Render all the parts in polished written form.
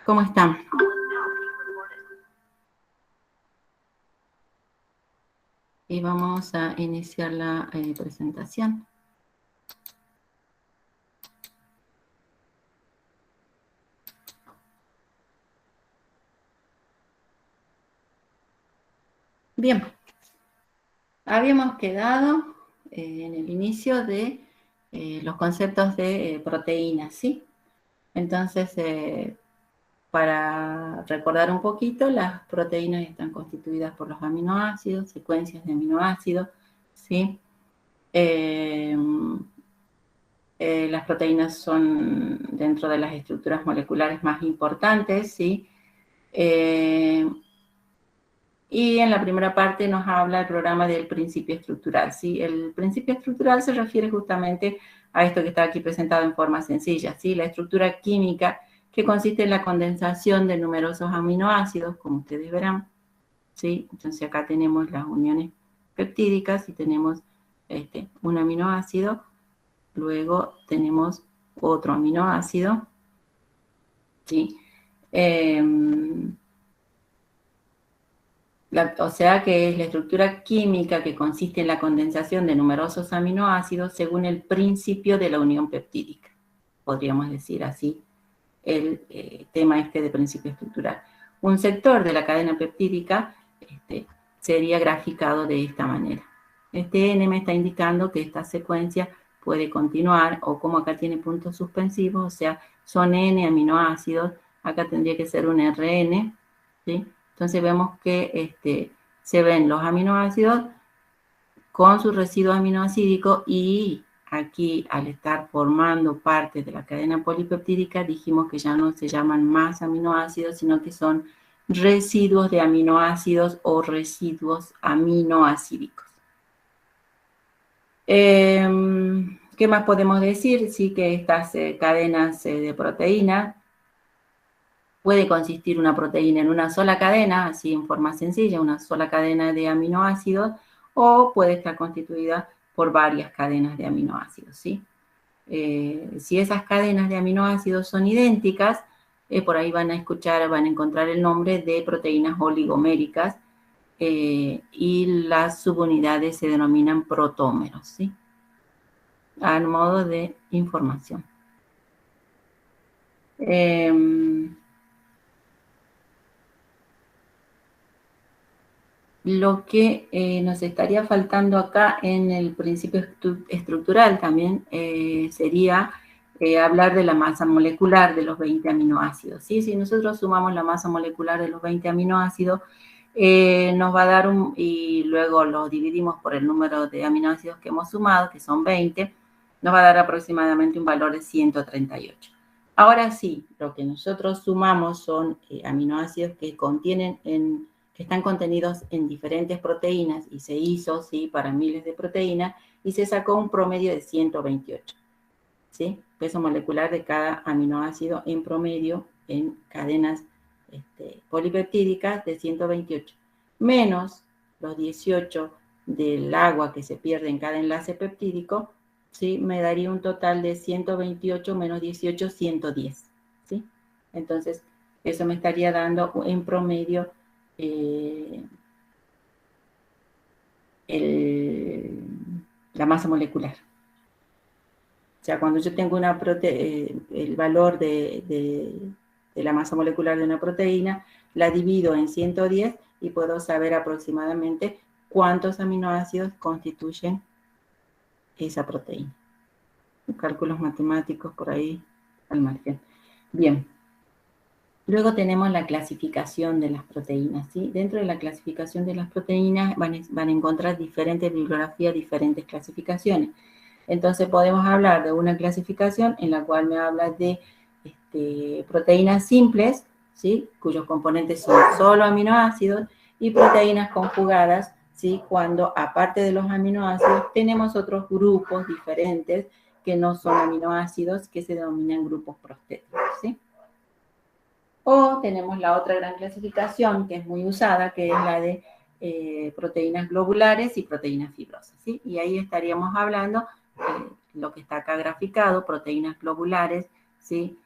¿Cómo están? Y vamos a iniciar la presentación. Bien, habíamos quedado en el inicio de los conceptos de proteínas, ¿sí? Entonces, para recordar un poquito, las proteínas están constituidas por los aminoácidos, secuencias de aminoácidos, ¿sí? Las proteínas son dentro de las estructuras moleculares más importantes, ¿sí? Y en la primera parte nos habla el programa del principio estructural, ¿sí? El principio estructural se refiere justamente a esto que está aquí presentado en forma sencilla, ¿sí? La estructura química que consiste en la condensación de numerosos aminoácidos, como ustedes verán, ¿sí? Entonces acá tenemos las uniones peptídicas y tenemos un aminoácido, luego tenemos otro aminoácido, ¿sí? O sea que es la estructura química que consiste en la condensación de numerosos aminoácidos según el principio de la unión peptídica. Podríamos decir así el tema de principio estructural. Un sector de la cadena peptídica sería graficado de esta manera. Este N me está indicando que esta secuencia puede continuar, o como acá tiene puntos suspensivos, o sea, son N aminoácidos, acá tendría que ser un RN, ¿sí? Entonces vemos que se ven los aminoácidos con su residuo aminoácidico y aquí al estar formando parte de la cadena polipeptídica dijimos que ya no se llaman más aminoácidos, sino que son residuos de aminoácidos o residuos aminoácidicos. ¿Qué más podemos decir? Sí que estas cadenas de proteínas puede consistir una proteína en una sola cadena, así en forma sencilla, una sola cadena de aminoácidos, o puede estar constituida por varias cadenas de aminoácidos, ¿sí? Si esas cadenas de aminoácidos son idénticas, por ahí van a encontrar el nombre de proteínas oligoméricas y las subunidades se denominan protómeros, ¿sí? A modo de información. Lo que nos estaría faltando acá en el principio estructural también sería hablar de la masa molecular de los 20 aminoácidos, ¿sí? Si nosotros sumamos la masa molecular de los 20 aminoácidos, nos va a dar y luego lo dividimos por el número de aminoácidos que hemos sumado, que son 20, nos va a dar aproximadamente un valor de 138. Ahora sí, lo que nosotros sumamos son aminoácidos que están contenidos en diferentes proteínas y se hizo, ¿sí? Para miles de proteínas y se sacó un promedio de 128, ¿sí? Peso molecular de cada aminoácido en promedio en cadenas polipeptídicas de 128, menos los 18 del agua que se pierde en cada enlace peptídico, ¿sí? Me daría un total de 128 menos 18, 110, ¿sí? Entonces, eso me estaría dando en promedio la masa molecular. O sea, cuando yo tengo el valor de la masa molecular de una proteína, la divido en 110 y puedo saber aproximadamente cuántos aminoácidos constituyen esa proteína. Cálculos matemáticos por ahí al margen. Bien. Luego tenemos la clasificación de las proteínas, ¿sí? Dentro de la clasificación de las proteínas van a encontrar diferentes bibliografías, diferentes clasificaciones. Entonces podemos hablar de una clasificación en la cual me habla de proteínas simples, ¿sí? Cuyos componentes son solo aminoácidos, y proteínas conjugadas, ¿sí? Cuando aparte de los aminoácidos tenemos otros grupos diferentes que no son aminoácidos, que se denominan grupos prostéticos, ¿sí? O tenemos la otra gran clasificación que es muy usada, que es la de proteínas globulares y proteínas fibrosas, ¿sí? Y ahí estaríamos hablando lo que está acá graficado, proteínas globulares, ¿sí?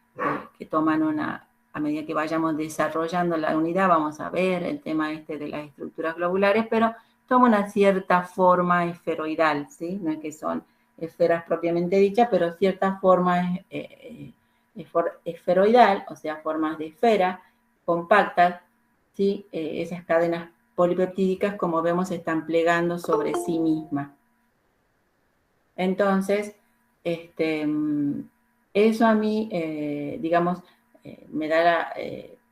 Que toman una a medida que vayamos desarrollando la unidad, vamos a ver el tema de las estructuras globulares, pero toma una cierta forma esferoidal, ¿sí? No es que son esferas propiamente dichas, pero cierta forma esferoidal, o sea, formas de esfera compactas, ¿sí? Esas cadenas polipeptídicas, como vemos, se están plegando sobre sí mismas. Entonces, eso a mí, digamos, me da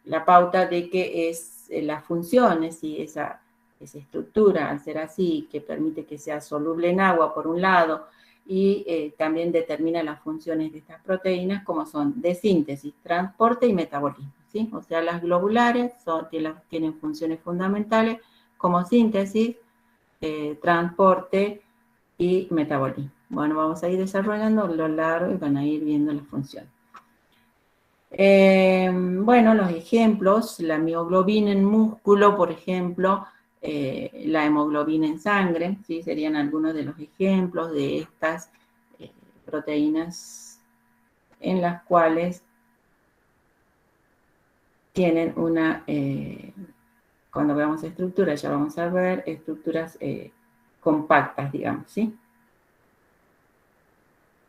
la pauta de que es las funciones y esa estructura, al ser así, que permite que sea soluble en agua, por un lado, y también determina las funciones de estas proteínas, como son de síntesis, transporte y metabolismo, ¿sí? O sea, las globulares tienen funciones fundamentales como síntesis, transporte y metabolismo. Bueno, vamos a ir desarrollando lo largo y van a ir viendo las funciones. Bueno, los ejemplos, la mioglobina en músculo, por ejemplo, la hemoglobina en sangre, ¿sí? Serían algunos de los ejemplos de estas proteínas en las cuales tienen una, cuando veamos estructuras, ya vamos a ver estructuras compactas, digamos, ¿sí?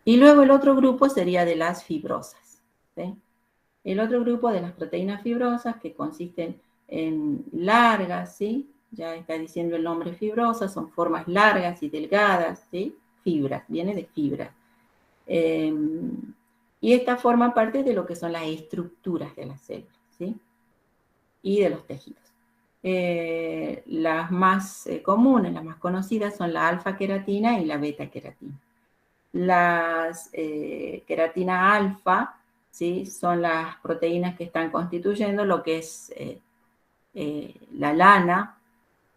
Y luego el otro grupo sería de las fibrosas, ¿sí? El otro grupo de las proteínas fibrosas que consisten en largas, ¿sí? Ya está diciendo el nombre fibrosa, son formas largas y delgadas, ¿sí? Fibras, viene de fibras. Y esta forma parte de lo que son las estructuras de las células, ¿sí? Y de los tejidos. Las más comunes, las más conocidas son la alfa-queratina y la beta-queratina. Las queratina alfa, ¿sí? Son las proteínas que están constituyendo lo que es la lana,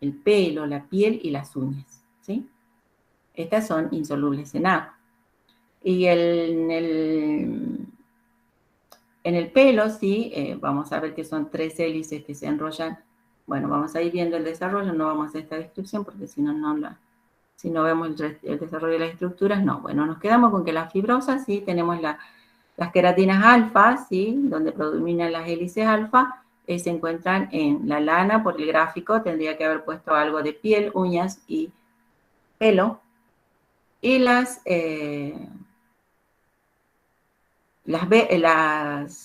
el pelo, la piel y las uñas, ¿sí? Estas son insolubles en agua. Y en el pelo, sí, vamos a ver que son 3 hélices que se enrollan. Bueno, vamos a ir viendo el desarrollo, no vamos a hacer esta descripción porque si no vemos el desarrollo de las estructuras, no. Bueno, nos quedamos con que las fibrosas, sí, tenemos las queratinas alfa, sí, donde predominan las hélices alfa, se encuentran en la lana, por el gráfico, tendría que haber puesto algo de piel, uñas y pelo. Y las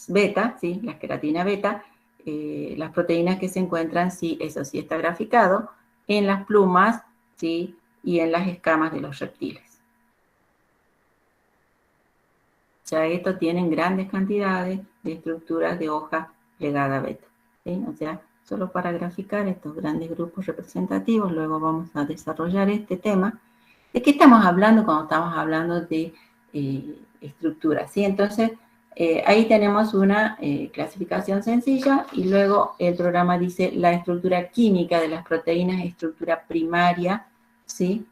beta, ¿sí? Las queratina beta, las proteínas que se encuentran, sí, eso sí está graficado, en las plumas, ¿sí? Y en las escamas de los reptiles. Ya estos tienen grandes cantidades de estructuras de hoja plegada beta, ¿sí? O sea, solo para graficar estos grandes grupos representativos, luego vamos a desarrollar este tema. ¿De qué estamos hablando cuando estamos hablando de estructuras? ¿Sí? Entonces, ahí tenemos una clasificación sencilla y luego el programa dice la estructura química de las proteínas, estructura primaria, ¿sí?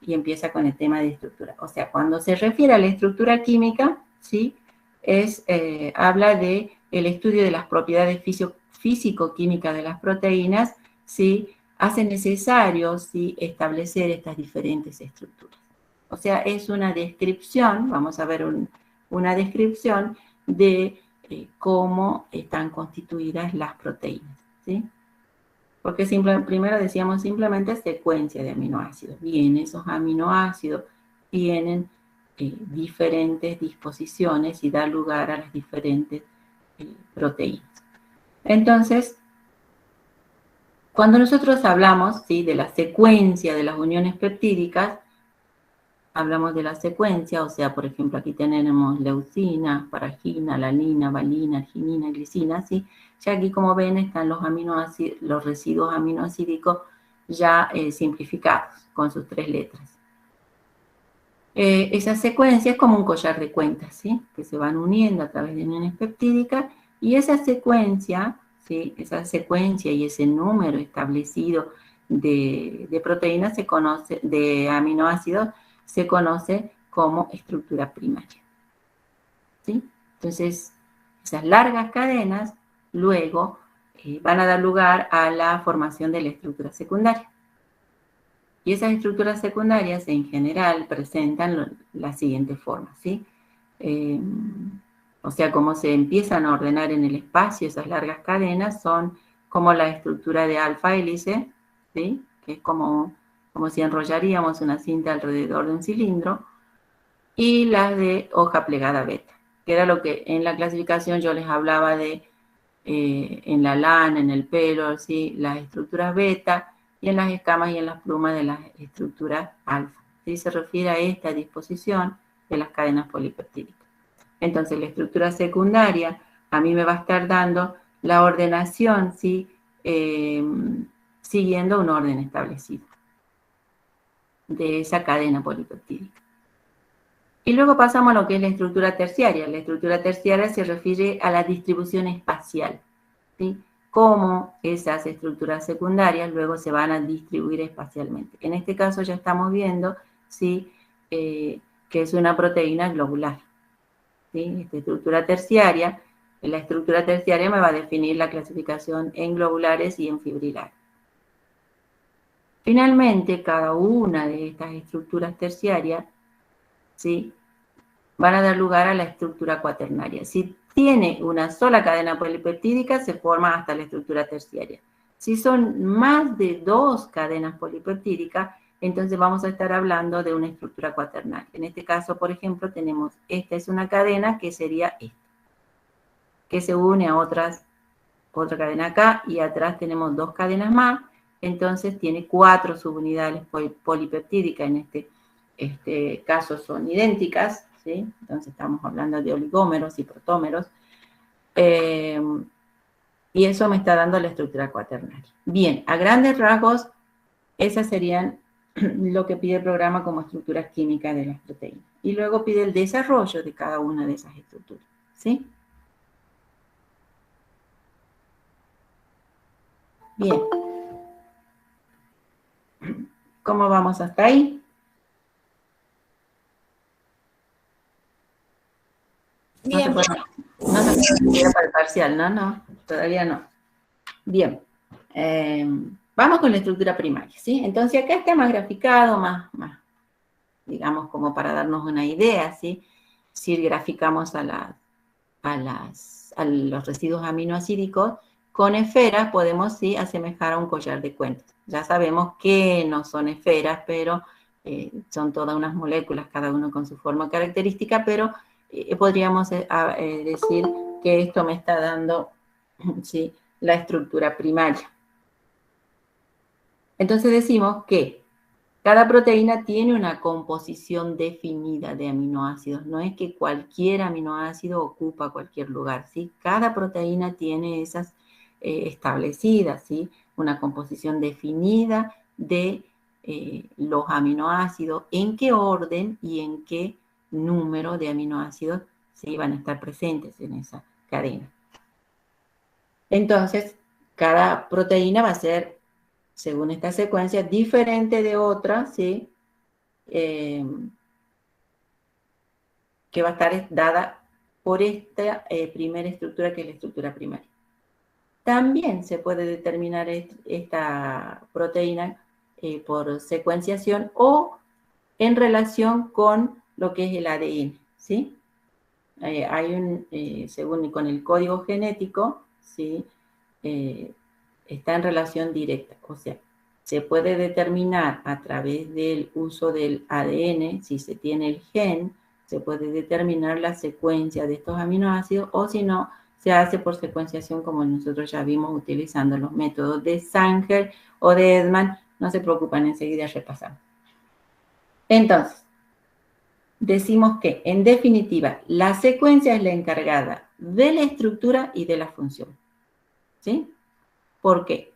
Y empieza con el tema de estructura. O sea, cuando se refiere a la estructura química, ¿sí? Habla de el estudio de las propiedades físico-químicas de las proteínas, ¿sí? Hace necesario, ¿sí? Establecer estas diferentes estructuras. O sea, es una descripción, vamos a ver una descripción de cómo están constituidas las proteínas, ¿sí? Porque primero decíamos simplemente secuencia de aminoácidos. Bien, esos aminoácidos tienen diferentes disposiciones y da lugar a las diferentes proteínas. Entonces, cuando nosotros hablamos, ¿sí? De la secuencia de las uniones peptídicas, hablamos de la secuencia, o sea, por ejemplo, aquí tenemos leucina, paragina, alanina, valina, arginina, glicina, ¿sí? Ya aquí, como ven, están los aminoácidos, los residuos aminoácidicos ya simplificados con sus 3 letras. Esa secuencia es como un collar de cuentas, ¿sí? Que se van uniendo a través de uniones peptídicas y esa secuencia, ¿sí? Esa secuencia y ese número establecido de proteínas se conoce, de aminoácidos, se conoce como estructura primaria, ¿sí? Entonces, esas largas cadenas luego van a dar lugar a la formación de la estructura secundaria. Y esas estructuras secundarias en general presentan la siguiente forma, ¿sí? o sea, cómo se empiezan a ordenar en el espacio esas largas cadenas, son como la estructura de alfa hélice, ¿sí? Que es como si enrollaríamos una cinta alrededor de un cilindro, y las de hoja plegada beta, que era lo que en la clasificación yo les hablaba de en la lana, en el pelo, ¿sí? Las estructuras beta, y en las escamas y en las plumas de las estructuras alfa. ¿Sí? Se refiere a esta disposición de las cadenas polipeptídicas. Entonces, la estructura secundaria a mí me va a estar dando la ordenación, ¿sí? Siguiendo un orden establecido de esa cadena polipeptídica. Y luego pasamos a lo que es la estructura terciaria. La estructura terciaria se refiere a la distribución espacial, ¿sí? Cómo esas estructuras secundarias luego se van a distribuir espacialmente. En este caso ya estamos viendo, ¿sí? Que es una proteína globular, ¿sí? Esta estructura terciaria, la estructura terciaria me va a definir la clasificación en globulares y en fibrilares. Finalmente, cada una de estas estructuras terciarias, ¿sí? Van a dar lugar a la estructura cuaternaria. Si tiene una sola cadena polipeptídica, se forma hasta la estructura terciaria. Si son más de 2 cadenas polipeptídicas, entonces vamos a estar hablando de una estructura cuaternaria. En este caso, por ejemplo, tenemos, esta es una cadena que sería esta, que se une a otra cadena acá, y atrás tenemos 2 cadenas más, entonces tiene 4 subunidades polipeptídicas. En este caso son idénticas, ¿sí? Entonces estamos hablando de oligómeros y protómeros, y eso me está dando la estructura cuaternaria. Bien, a grandes rasgos, esas serían lo que pide el programa como estructuras químicas de las proteínas. Y luego pide el desarrollo de cada una de esas estructuras, ¿sí? Bien. ¿Cómo vamos hasta ahí? Bien, bien. No se puede para el parcial, no, todavía no. Bien, vamos con la estructura primaria, ¿sí? Entonces acá está más graficado, más, digamos, como para darnos una idea, ¿sí? Si graficamos a los residuos aminoácidos con esferas, podemos, sí, asemejar a un collar de cuentas. Ya sabemos que no son esferas, pero son todas unas moléculas, cada uno con su forma característica, pero podríamos decir que esto me está dando, ¿sí?, la estructura primaria. Entonces decimos que cada proteína tiene una composición definida de aminoácidos. No es que cualquier aminoácido ocupa cualquier lugar, ¿sí? Cada proteína tiene esas establecidas, ¿sí? Una composición definida de los aminoácidos, en qué orden y en qué número de aminoácidos, ¿sí?, van a estar presentes en esa cadena. Entonces, cada proteína va a ser, según esta secuencia, diferente de otra, ¿sí?, que va a estar dada por esta primera estructura, que es la estructura primaria. También se puede determinar esta proteína por secuenciación o en relación con lo que es el ADN, ¿sí? Según con el código genético, ¿sí?, está en relación directa, o sea, se puede determinar a través del uso del ADN, si se tiene el gen, se puede determinar la secuencia de estos aminoácidos, o si no, se hace por secuenciación, como nosotros ya vimos utilizando los métodos de Sanger o de Edman. No se preocupen, enseguida repasamos. Entonces, decimos que, en definitiva, la secuencia es la encargada de la estructura y de la función, ¿sí? ¿Por qué?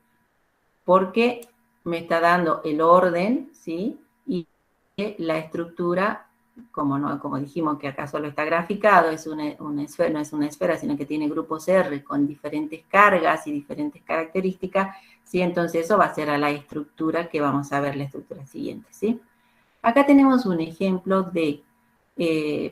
Porque me está dando el orden, ¿sí?, y la estructura, como dijimos que acá solo está graficado, es una esfera, no es una esfera, sino que tiene grupos R con diferentes cargas y diferentes características, ¿sí? Entonces eso va a ser a la estructura que vamos a ver, la estructura siguiente, ¿sí? Acá tenemos un ejemplo de,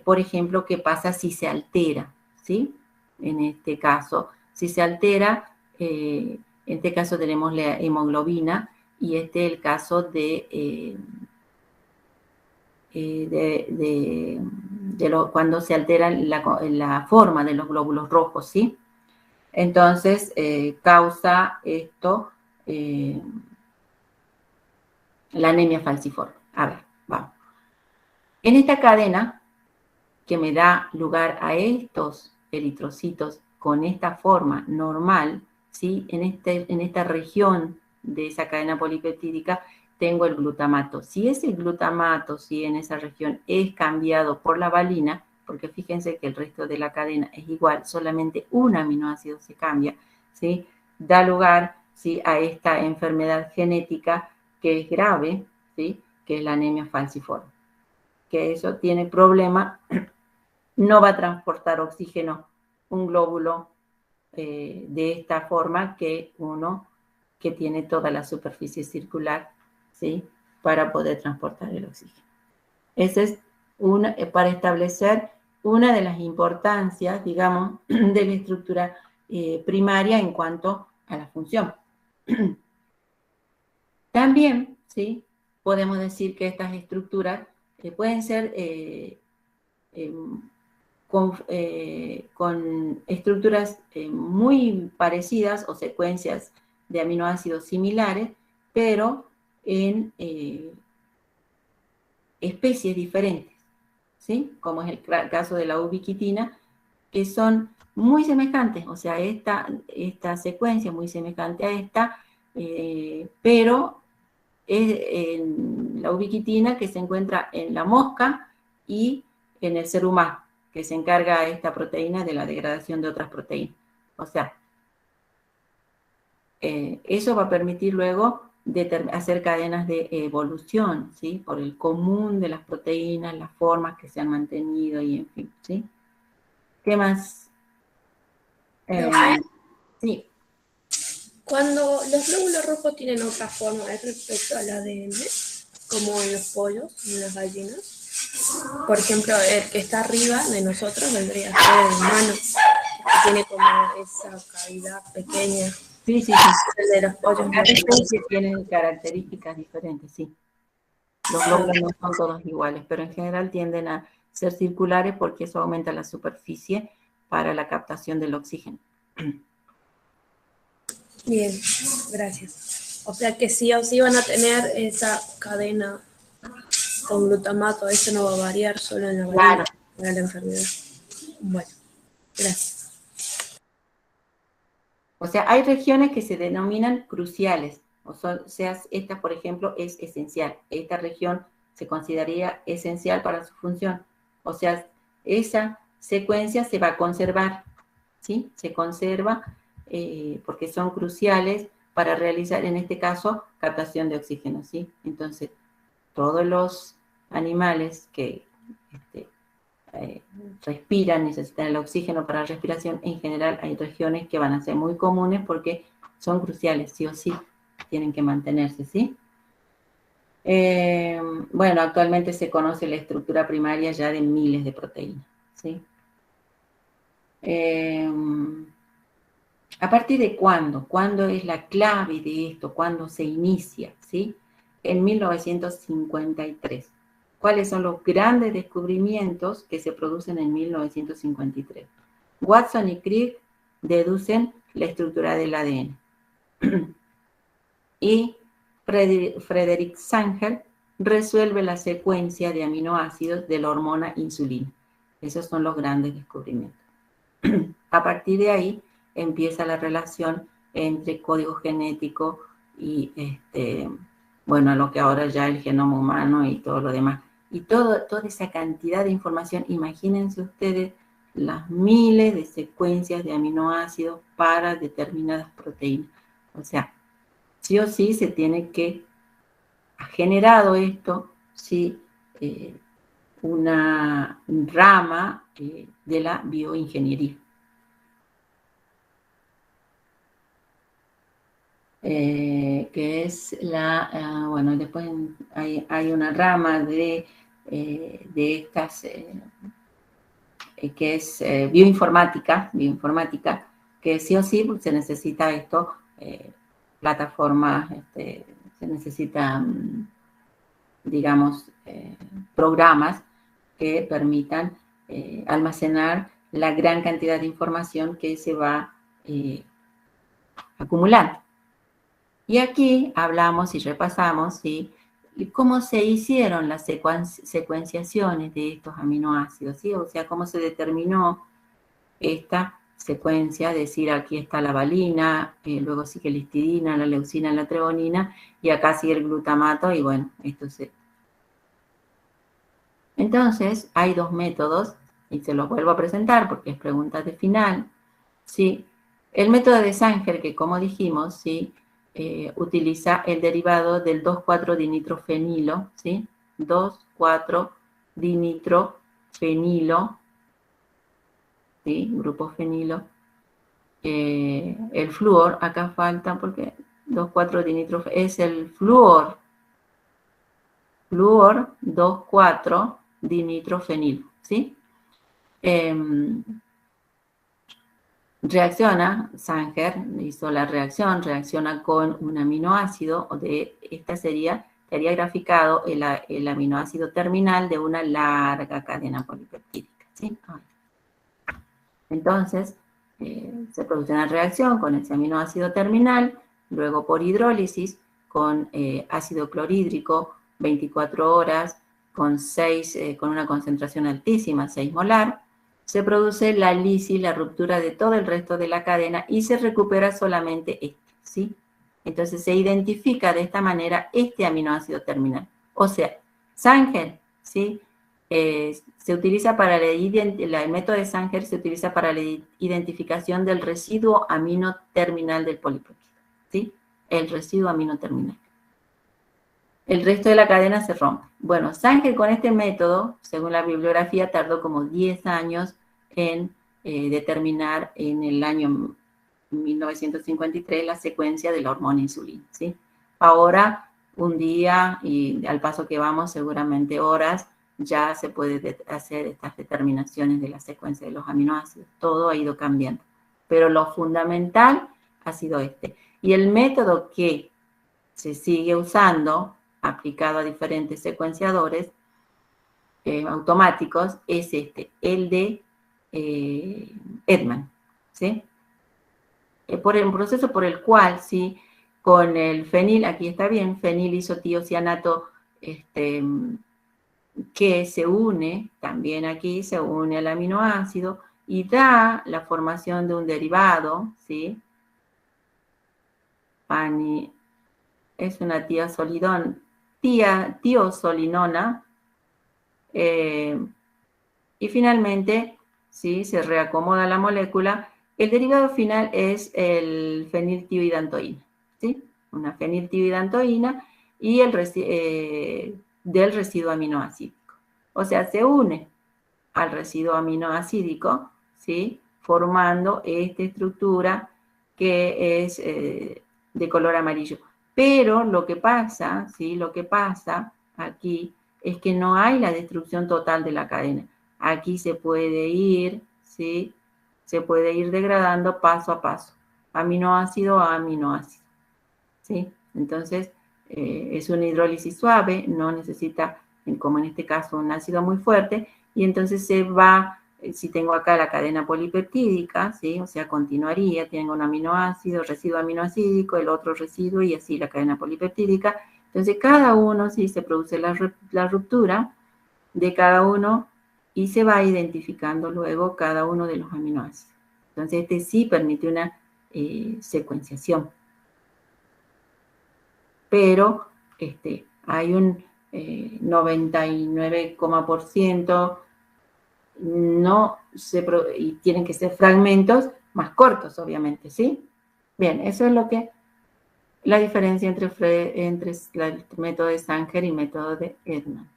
por ejemplo, qué pasa si se altera, ¿sí? En este caso, si se altera, en este caso tenemos la hemoglobina, y este es el caso de cuando se altera la forma de los glóbulos rojos, ¿sí? Entonces, causa esto la anemia falciforme. A ver, vamos. En esta cadena que me da lugar a estos eritrocitos con esta forma normal, ¿sí? En esta región de esa cadena polipeptídica tengo el glutamato. Si ese glutamato, ¿sí? En esa región es cambiado por la valina, porque fíjense que el resto de la cadena es igual, solamente un aminoácido se cambia, ¿sí? Da lugar, ¿sí? A esta enfermedad genética que es grave, ¿sí? Que es la anemia falciforme. Que eso tiene problema, no va a transportar oxígeno un glóbulo de esta forma que uno que tiene toda la superficie circular, ¿sí? Para poder transportar el oxígeno. Ese es para establecer una de las importancias, digamos, de la estructura primaria en cuanto a la función. También, ¿sí? Podemos decir que estas estructuras pueden ser con estructuras muy parecidas o secuencias de aminoácidos similares, pero en especies diferentes, ¿sí? Como es el caso de la ubiquitina, que son muy semejantes, o sea, esta secuencia es muy semejante a esta, pero es en la ubiquitina que se encuentra en la mosca y en el ser humano, que se encarga esta proteína de la degradación de otras proteínas. O sea, eso va a permitir luego hacer cadenas de evolución, ¿sí? Por el común de las proteínas, las formas que se han mantenido y en fin, ¿sí? ¿Qué más? Sí. Cuando los glóbulos rojos tienen otra forma respecto al ADN, como en los pollos, en las gallinas, por ejemplo, el que está arriba de nosotros vendría a ser el humano, que tiene como esa cavidad pequeña. Sí, sí, sí. El de los pollos. Cada especie tiene características diferentes, sí. Los glóbulos no son todos iguales, pero en general tienden a ser circulares porque eso aumenta la superficie para la captación del oxígeno. Bien, gracias. O sea que sí o sí van a tener esa cadena con glutamato, eso no va a variar solo en la valina para la enfermedad. Bueno, gracias. O sea, hay regiones que se denominan cruciales, o sea, esta, por ejemplo, es esencial. Esta región se consideraría esencial para su función. O sea, esa secuencia se va a conservar, ¿sí? Se conserva porque son cruciales para realizar, en este caso, captación de oxígeno, ¿sí? Entonces, todos los animales que respiran, necesitan el oxígeno para la respiración, en general hay regiones que van a ser muy comunes porque son cruciales, sí o sí, tienen que mantenerse, ¿sí? Bueno, actualmente se conoce la estructura primaria ya de miles de proteínas, ¿sí? ¿A partir de cuándo? ¿Cuándo es la clave de esto? ¿Cuándo se inicia? ¿Sí? En 1953. ¿Cuáles son los grandes descubrimientos que se producen en 1953? Watson y Crick deducen la estructura del ADN. Y Frederick Sanger resuelve la secuencia de aminoácidos de la hormona insulina. Esos son los grandes descubrimientos. A partir de ahí empieza la relación entre código genético y, bueno, lo que ahora ya el genoma humano y todo lo demás. Y toda esa cantidad de información, imagínense ustedes las miles de secuencias de aminoácidos para determinadas proteínas. O sea, sí o sí se tiene que, ha generado esto, sí, una rama de la bioingeniería. Que es bueno, después hay una rama de estas, que es bioinformática, que sí o sí se necesita esto, plataformas, se necesitan, digamos, programas que permitan almacenar la gran cantidad de información que se va acumulando. Y aquí hablamos y repasamos, ¿sí?, cómo se hicieron las secuenciaciones de estos aminoácidos, ¿sí? O sea, cómo se determinó esta secuencia, es decir, aquí está la valina, luego sigue la histidina, la leucina, la treonina, y acá sigue el glutamato, y bueno, esto es... Entonces, hay dos métodos, y se los vuelvo a presentar porque es pregunta de final, ¿sí? El método de Sanger, que como dijimos, ¿sí?, utiliza el derivado del 2,4-dinitrofenilo, ¿sí? 2,4-dinitrofenilo, ¿sí? Grupo fenilo. El flúor, acá falta porque 2,4-dinitrofenilo es el flúor. Flúor 2,4-dinitrofenilo, ¿sí? Reacciona, Sanger hizo la reacción, reacciona con un aminoácido, estaría graficado el aminoácido terminal de una larga cadena polipeptídica, ¿sí? Entonces, se produce una reacción con ese aminoácido terminal, luego por hidrólisis con ácido clorhídrico, 24 horas, con una concentración altísima, 6 molar, se produce la lisis, la ruptura de todo el resto de la cadena y se recupera solamente este, ¿sí? Entonces se identifica de esta manera este aminoácido terminal. O sea, Sanger, ¿sí?, se utiliza para el método de Sanger se utiliza para la identificación del residuo amino terminal del polipéptido, ¿sí? El residuo amino terminal. El resto de la cadena se rompe. Bueno, Sanger con este método, según la bibliografía, tardó como 10 años en determinar en el año 1953 la secuencia de la hormona insulina, ¿sí? Ahora, un día, y al paso que vamos, seguramente horas, ya se puede hacer estas determinaciones de la secuencia de los aminoácidos. Todo ha ido cambiando. Pero lo fundamental ha sido este. Y el método que se sigue usando, aplicado a diferentes secuenciadores automáticos, es el de Edman, ¿sí? Por un proceso por el cual, ¿sí?, con el fenil, aquí está bien, fenil isotiocianato, que se une, también aquí se une al aminoácido y da la formación de un derivado, ¿sí? Es una tiosolinona, y finalmente, ¿sí?, se reacomoda la molécula. El derivado final es el feniltioidantoína, ¿sí? Una feniltioidantoína y del residuo aminoácidico. O sea, se une al residuo aminoácidico, ¿sí?, formando esta estructura que es de color amarillo. Pero lo que pasa, ¿sí?, lo que pasa aquí es que no hay la destrucción total de la cadena. Aquí se puede ir, ¿sí?, se puede ir degradando paso a paso, aminoácido a aminoácido, ¿sí? Entonces, es una hidrólisis suave, no necesita, como en este caso, un ácido muy fuerte, y entonces se va, si tengo acá la cadena polipeptídica, ¿sí?, o sea, continuaría, tengo un aminoácido, residuo aminoácidico, el otro residuo, y así la cadena polipeptídica. Entonces, cada uno, sí, se produce la ruptura de cada uno, y se va identificando luego cada uno de los aminoácidos. Entonces, este sí permite una secuenciación. Pero hay un 99% no y tienen que ser fragmentos más cortos, obviamente, ¿sí? Bien, eso es la diferencia entre el método de Sanger y el método de Edman.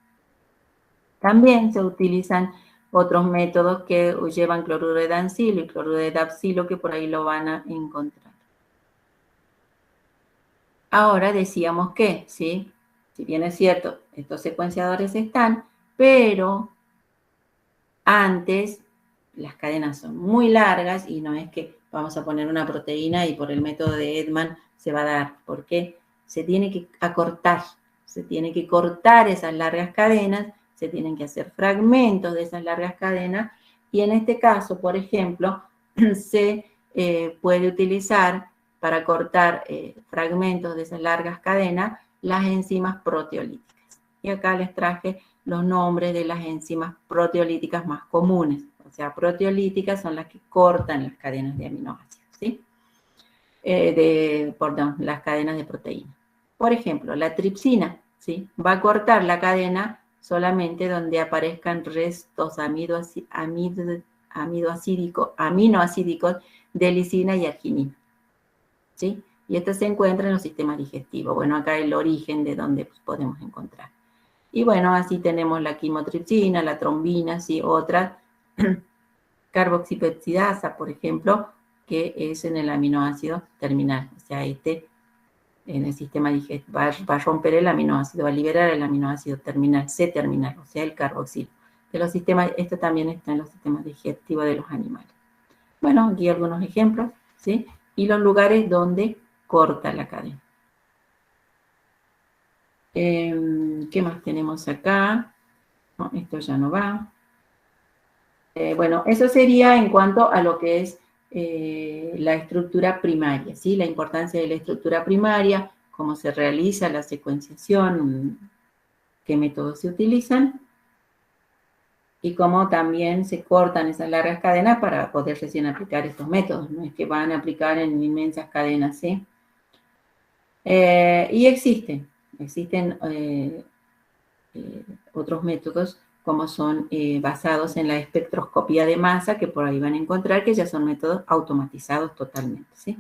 También se utilizan otros métodos que llevan cloruro de dancilo y cloruro de dapsilo, que por ahí lo van a encontrar. Ahora decíamos que, ¿sí?, si bien es cierto, estos secuenciadores están, pero antes las cadenas son muy largas y no es que vamos a poner una proteína y por el método de Edman se va a dar, porque se tiene que acortar, se tiene que cortar esas largas cadenas, se tienen que hacer fragmentos de esas largas cadenas, y en este caso, por ejemplo, se puede utilizar para cortar fragmentos de esas largas cadenas las enzimas proteolíticas. Y acá les traje los nombres de las enzimas proteolíticas más comunes. O sea, proteolíticas son las que cortan las cadenas de aminoácidos, ¿sí? Perdón, las cadenas de proteína. Por ejemplo, la tripsina, ¿sí? Va a cortar la cadena solamente donde aparezcan restos aminoacídicos de lisina y arginina, ¿sí? Y esto se encuentra en los sistemas digestivos. Bueno, acá el origen de donde podemos encontrar. Y bueno, así tenemos la quimotripsina, la trombina, ¿sí? Otras, carboxipeptidasa, por ejemplo, que es en el aminoácido terminal. O sea, en el sistema digestivo va a romper el aminoácido, va a liberar el aminoácido terminal, C-terminal, o sea, el carboxilo. Esto también está en los sistemas digestivos de los animales. Bueno, aquí algunos ejemplos, ¿sí? Y los lugares donde corta la cadena. ¿Qué más tenemos acá? No, esto ya no va. Bueno, eso sería en cuanto a lo que es la estructura primaria, ¿sí? La importancia de la estructura primaria, cómo se realiza la secuenciación, qué métodos se utilizan y cómo también se cortan esas largas cadenas para poder recién aplicar estos métodos. No es que van a aplicar en inmensas cadenas, ¿sí? Y existen otros métodos como son basados en la espectroscopía de masa, que por ahí van a encontrar que ya son métodos automatizados totalmente, ¿sí?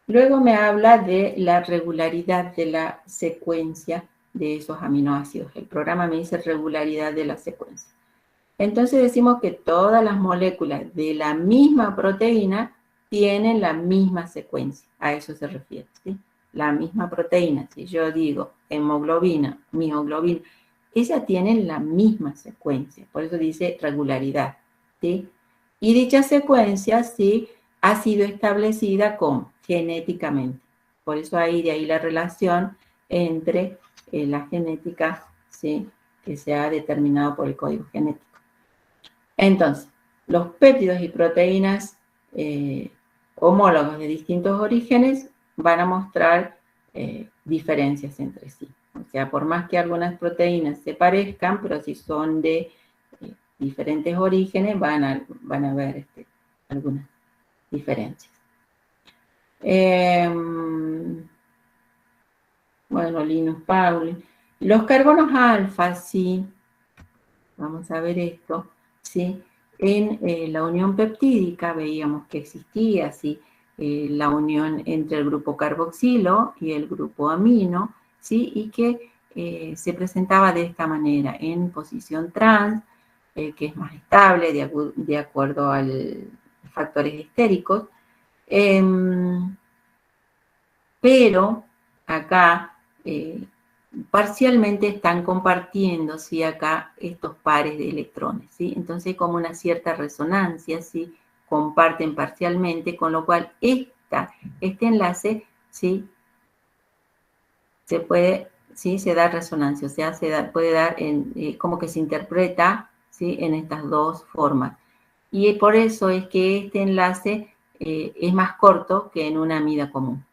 Luego me habla de la regularidad de la secuencia de esos aminoácidos. El programa me dice regularidad de la secuencia. Entonces decimos que todas las moléculas de la misma proteína tienen la misma secuencia. A eso se refiere, ¿sí? La misma proteína. Si yo digo hemoglobina, mioglobina, esas tienen la misma secuencia. Por eso dice regularidad, ¿sí? Y dicha secuencia, sí, ha sido establecida genéticamente. Por eso de ahí la relación entre la genética, ¿sí? Que se ha determinado por el código genético. Entonces, los péptidos y proteínas homólogos de distintos orígenes van a mostrar diferencias entre sí. O sea, por más que algunas proteínas se parezcan, pero si son de diferentes orígenes, van a haber algunas diferencias. Bueno, Linus Pauling. Los carbonos alfa, sí. Vamos a ver esto, ¿sí? En la unión peptídica veíamos que existía, ¿sí? La unión entre el grupo carboxilo y el grupo amino, ¿sí? Y que se presentaba de esta manera, en posición trans, que es más estable de acuerdo a factores estéricos. Pero acá parcialmente están compartiendo, ¿sí? Acá estos pares de electrones, ¿sí? Entonces hay como una cierta resonancia, ¿sí? Comparten parcialmente, con lo cual este enlace, ¿sí? Se da resonancia, o sea, puede dar como que se interpreta, ¿sí? En estas dos formas. Y por eso es que este enlace es más corto que en una amida común,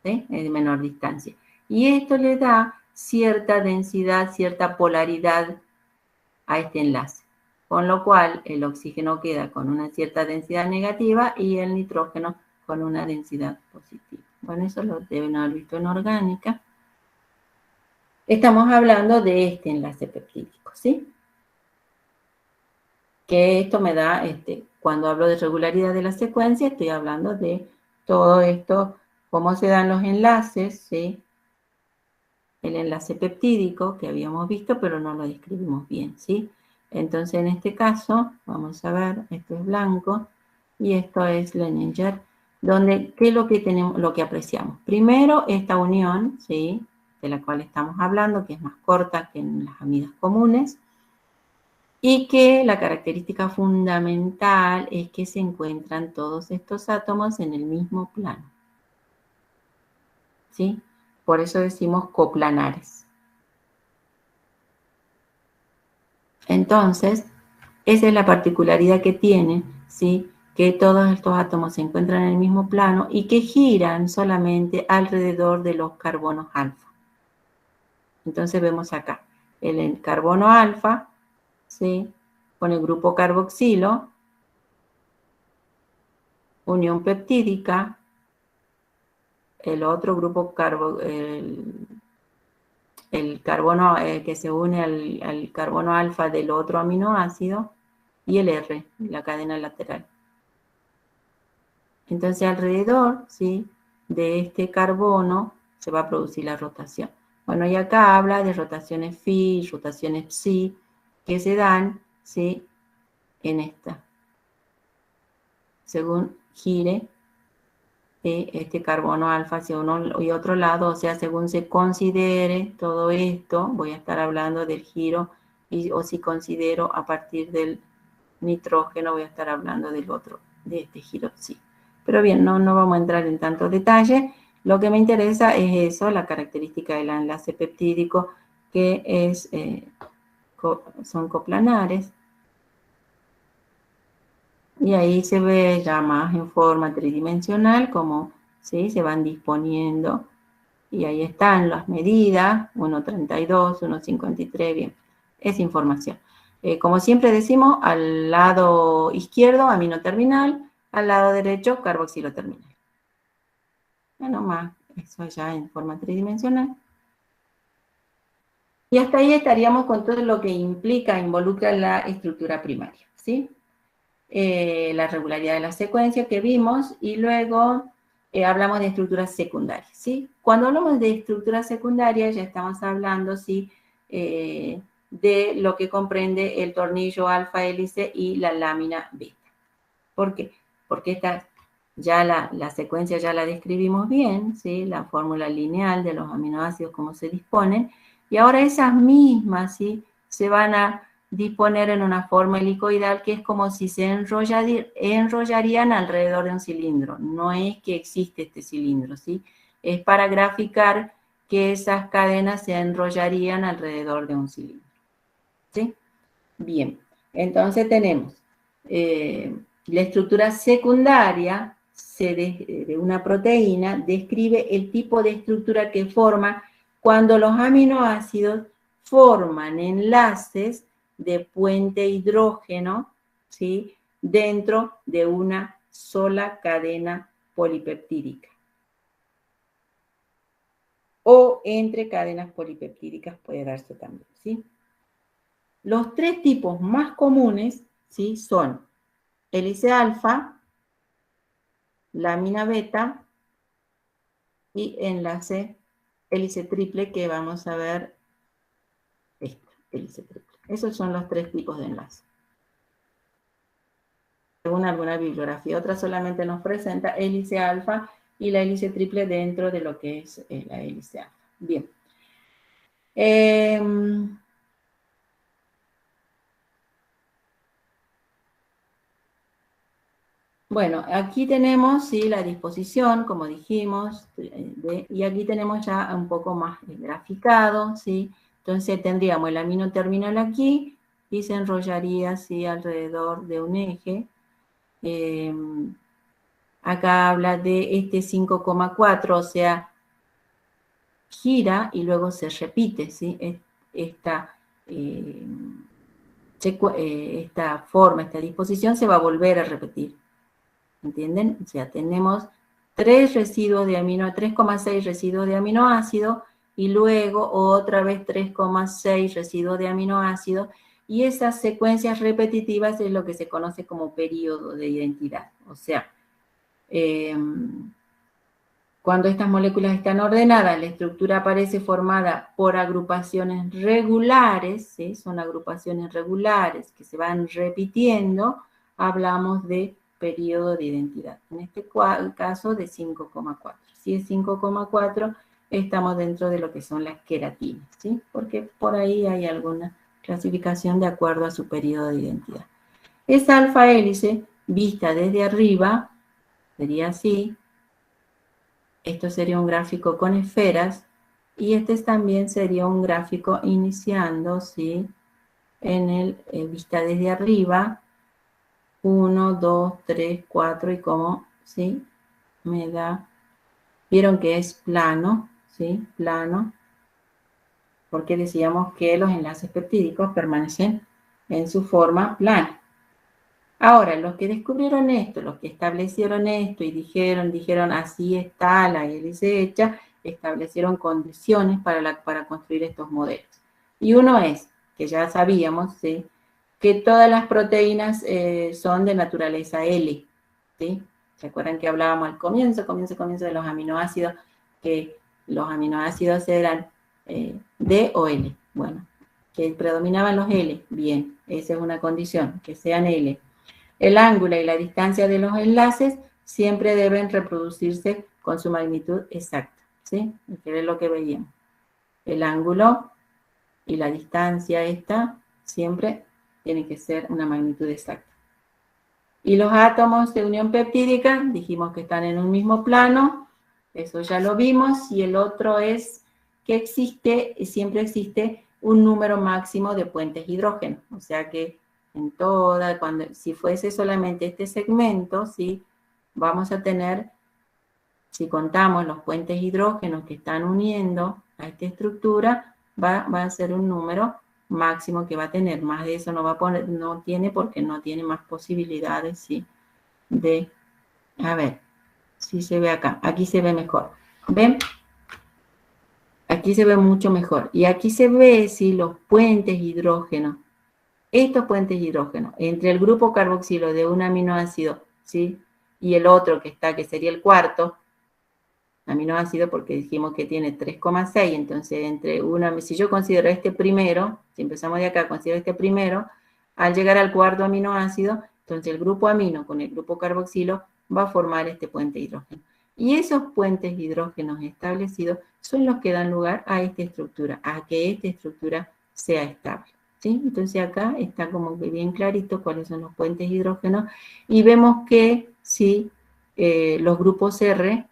¿sí? Es de menor distancia. Y esto le da cierta densidad, cierta polaridad a este enlace, con lo cual el oxígeno queda con una cierta densidad negativa y el nitrógeno con una densidad positiva. Bueno, eso lo deben haber visto en orgánica. Estamos hablando de este enlace peptídico, ¿sí? Que esto me da, cuando hablo de regularidad de la secuencia, estoy hablando de todo esto, cómo se dan los enlaces, ¿sí? El enlace peptídico que habíamos visto, pero no lo describimos bien, ¿sí? Entonces, en este caso, vamos a ver, esto es blanco y esto es Lehninger, donde, ¿qué es lo que tenemos, lo que apreciamos? Primero, esta unión, ¿sí? De la cual estamos hablando, que es más corta que en las amidas comunes, y que la característica fundamental es que se encuentran todos estos átomos en el mismo plano, ¿sí? Por eso decimos coplanares. Entonces, esa es la particularidad que tiene, ¿sí? Que todos estos átomos se encuentran en el mismo plano y que giran solamente alrededor de los carbonos alfa. Entonces vemos acá el carbono alfa, ¿sí? Con el grupo carboxilo, unión peptídica, el otro grupo el carbono que se une al carbono alfa del otro aminoácido, y el R, la cadena lateral. Entonces alrededor, ¿sí?, de este carbono se va a producir la rotación. Bueno, y acá habla de rotaciones phi, rotaciones psi, que se dan, ¿sí?, en esta, según gire este carbono alfa hacia uno y otro lado, o sea, según se considere todo esto, voy a estar hablando del giro, o si considero a partir del nitrógeno, voy a estar hablando del otro, de este giro psi. Pero bien, no vamos a entrar en tanto detalle. Lo que me interesa es eso, la característica del enlace peptídico, que es, son coplanares. Y ahí se ve ya más en forma tridimensional cómo, ¿sí?, se van disponiendo. Y ahí están las medidas, 1,32, 1,53, bien, es información. Como siempre decimos, al lado izquierdo, amino terminal, al lado derecho, carboxilo terminal. Bueno, más, eso ya en forma tridimensional. Y hasta ahí estaríamos con todo lo que involucra la estructura primaria, ¿sí? La regularidad de la secuencia que vimos, y luego hablamos de estructuras secundarias, ¿sí? Cuando hablamos de estructuras secundarias ya estamos hablando, ¿sí?, de lo que comprende el tornillo alfa hélice y la lámina beta. ¿Por qué? Porque esta, ya la secuencia ya la describimos bien, ¿sí?, la fórmula lineal de los aminoácidos, cómo se disponen, y ahora esas mismas, ¿sí?, se van a disponer en una forma helicoidal, que es como si se enrollarían alrededor de un cilindro. No es que existe este cilindro, ¿sí? Es para graficar que esas cadenas se enrollarían alrededor de un cilindro, ¿sí? Bien, entonces tenemos la estructura secundaria de una proteína, describe el tipo de estructura que forma cuando los aminoácidos forman enlaces de puente hidrógeno, ¿sí?, dentro de una sola cadena polipeptídica. O entre cadenas polipeptídicas puede darse también, ¿sí? Los tres tipos más comunes, ¿sí?, son hélice alfa, lámina beta y enlace hélice triple, que vamos a ver esta, hélice triple. Esos son los tres tipos de enlace. Según alguna bibliografía, otra solamente nos presenta hélice alfa y la hélice triple dentro de lo que es la hélice alfa. Bien. Bueno, aquí tenemos, sí, la disposición, como dijimos, y aquí tenemos ya un poco más graficado, ¿sí? Entonces tendríamos el amino terminal aquí y se enrollaría, ¿sí?, alrededor de un eje. Acá habla de este 5,4, o sea, gira y luego se repite, ¿sí? Esta forma, esta disposición se va a volver a repetir. ¿Entienden? O sea, tenemos 3,6 residuos de aminoácido y luego otra vez 3,6 residuos de aminoácido, y esas secuencias repetitivas es lo que se conoce como periodo de identidad. O sea, cuando estas moléculas están ordenadas, la estructura aparece formada por agrupaciones regulares, ¿sí? Son agrupaciones regulares que se van repitiendo, hablamos de periodo de identidad. En este caso de 5,4. Si es 5,4, estamos dentro de lo que son las queratinas, ¿sí? Porque por ahí hay alguna clasificación de acuerdo a su periodo de identidad. Esa alfa hélice, vista desde arriba, sería así. Esto sería un gráfico con esferas, Y este también sería un gráfico iniciando, ¿sí? En el vista desde arriba, 1, 2, 3, 4 y como, ¿sí? Me da, vieron que es plano, ¿sí? Plano, porque decíamos que los enlaces peptídicos permanecen en su forma plana. Ahora, los que descubrieron esto, los que establecieron esto y dijeron así está la hélice hecha, establecieron condiciones para construir estos modelos. Y uno es, que ya sabíamos, ¿sí? Que todas las proteínas son de naturaleza L, ¿sí? ¿Se acuerdan que hablábamos al comienzo de los aminoácidos, que los aminoácidos eran D o L? Bueno, que predominaban los L, bien, esa es una condición, que sean L. El ángulo y la distancia de los enlaces siempre deben reproducirse con su magnitud exacta, ¿sí? Que es lo que veíamos. El ángulo y la distancia esta siempre tiene que ser una magnitud exacta. Y los átomos de unión peptídica, dijimos que están en un mismo plano, eso ya lo vimos, y el otro es que siempre existe un número máximo de puentes hidrógeno, o sea que en toda, si fuese solamente este segmento, ¿sí? Vamos a tener, si contamos los puentes hidrógenos que están uniendo a esta estructura, va a ser un número máximo que va a tener. Más de eso no tiene porque no tiene más posibilidades, ¿sí? A ver, si se ve acá. Aquí se ve mejor. ¿Ven? Aquí se ve mucho mejor. Y aquí se ve, ¿sí? Los puentes hidrógenos. Estos puentes hidrógenos entre el grupo carboxilo de un aminoácido, ¿sí? Y el otro que sería el cuarto aminoácido, porque dijimos que tiene 3,6, entonces si yo considero este primero, si empezamos de acá, considero este primero, al llegar al cuarto aminoácido, entonces el grupo amino con el grupo carboxilo va a formar este puente hidrógeno. Y esos puentes hidrógenos establecidos son los que dan lugar a esta estructura, a que esta estructura sea estable. ¿Sí? Entonces acá está como que bien clarito cuáles son los puentes hidrógenos y vemos que si los grupos R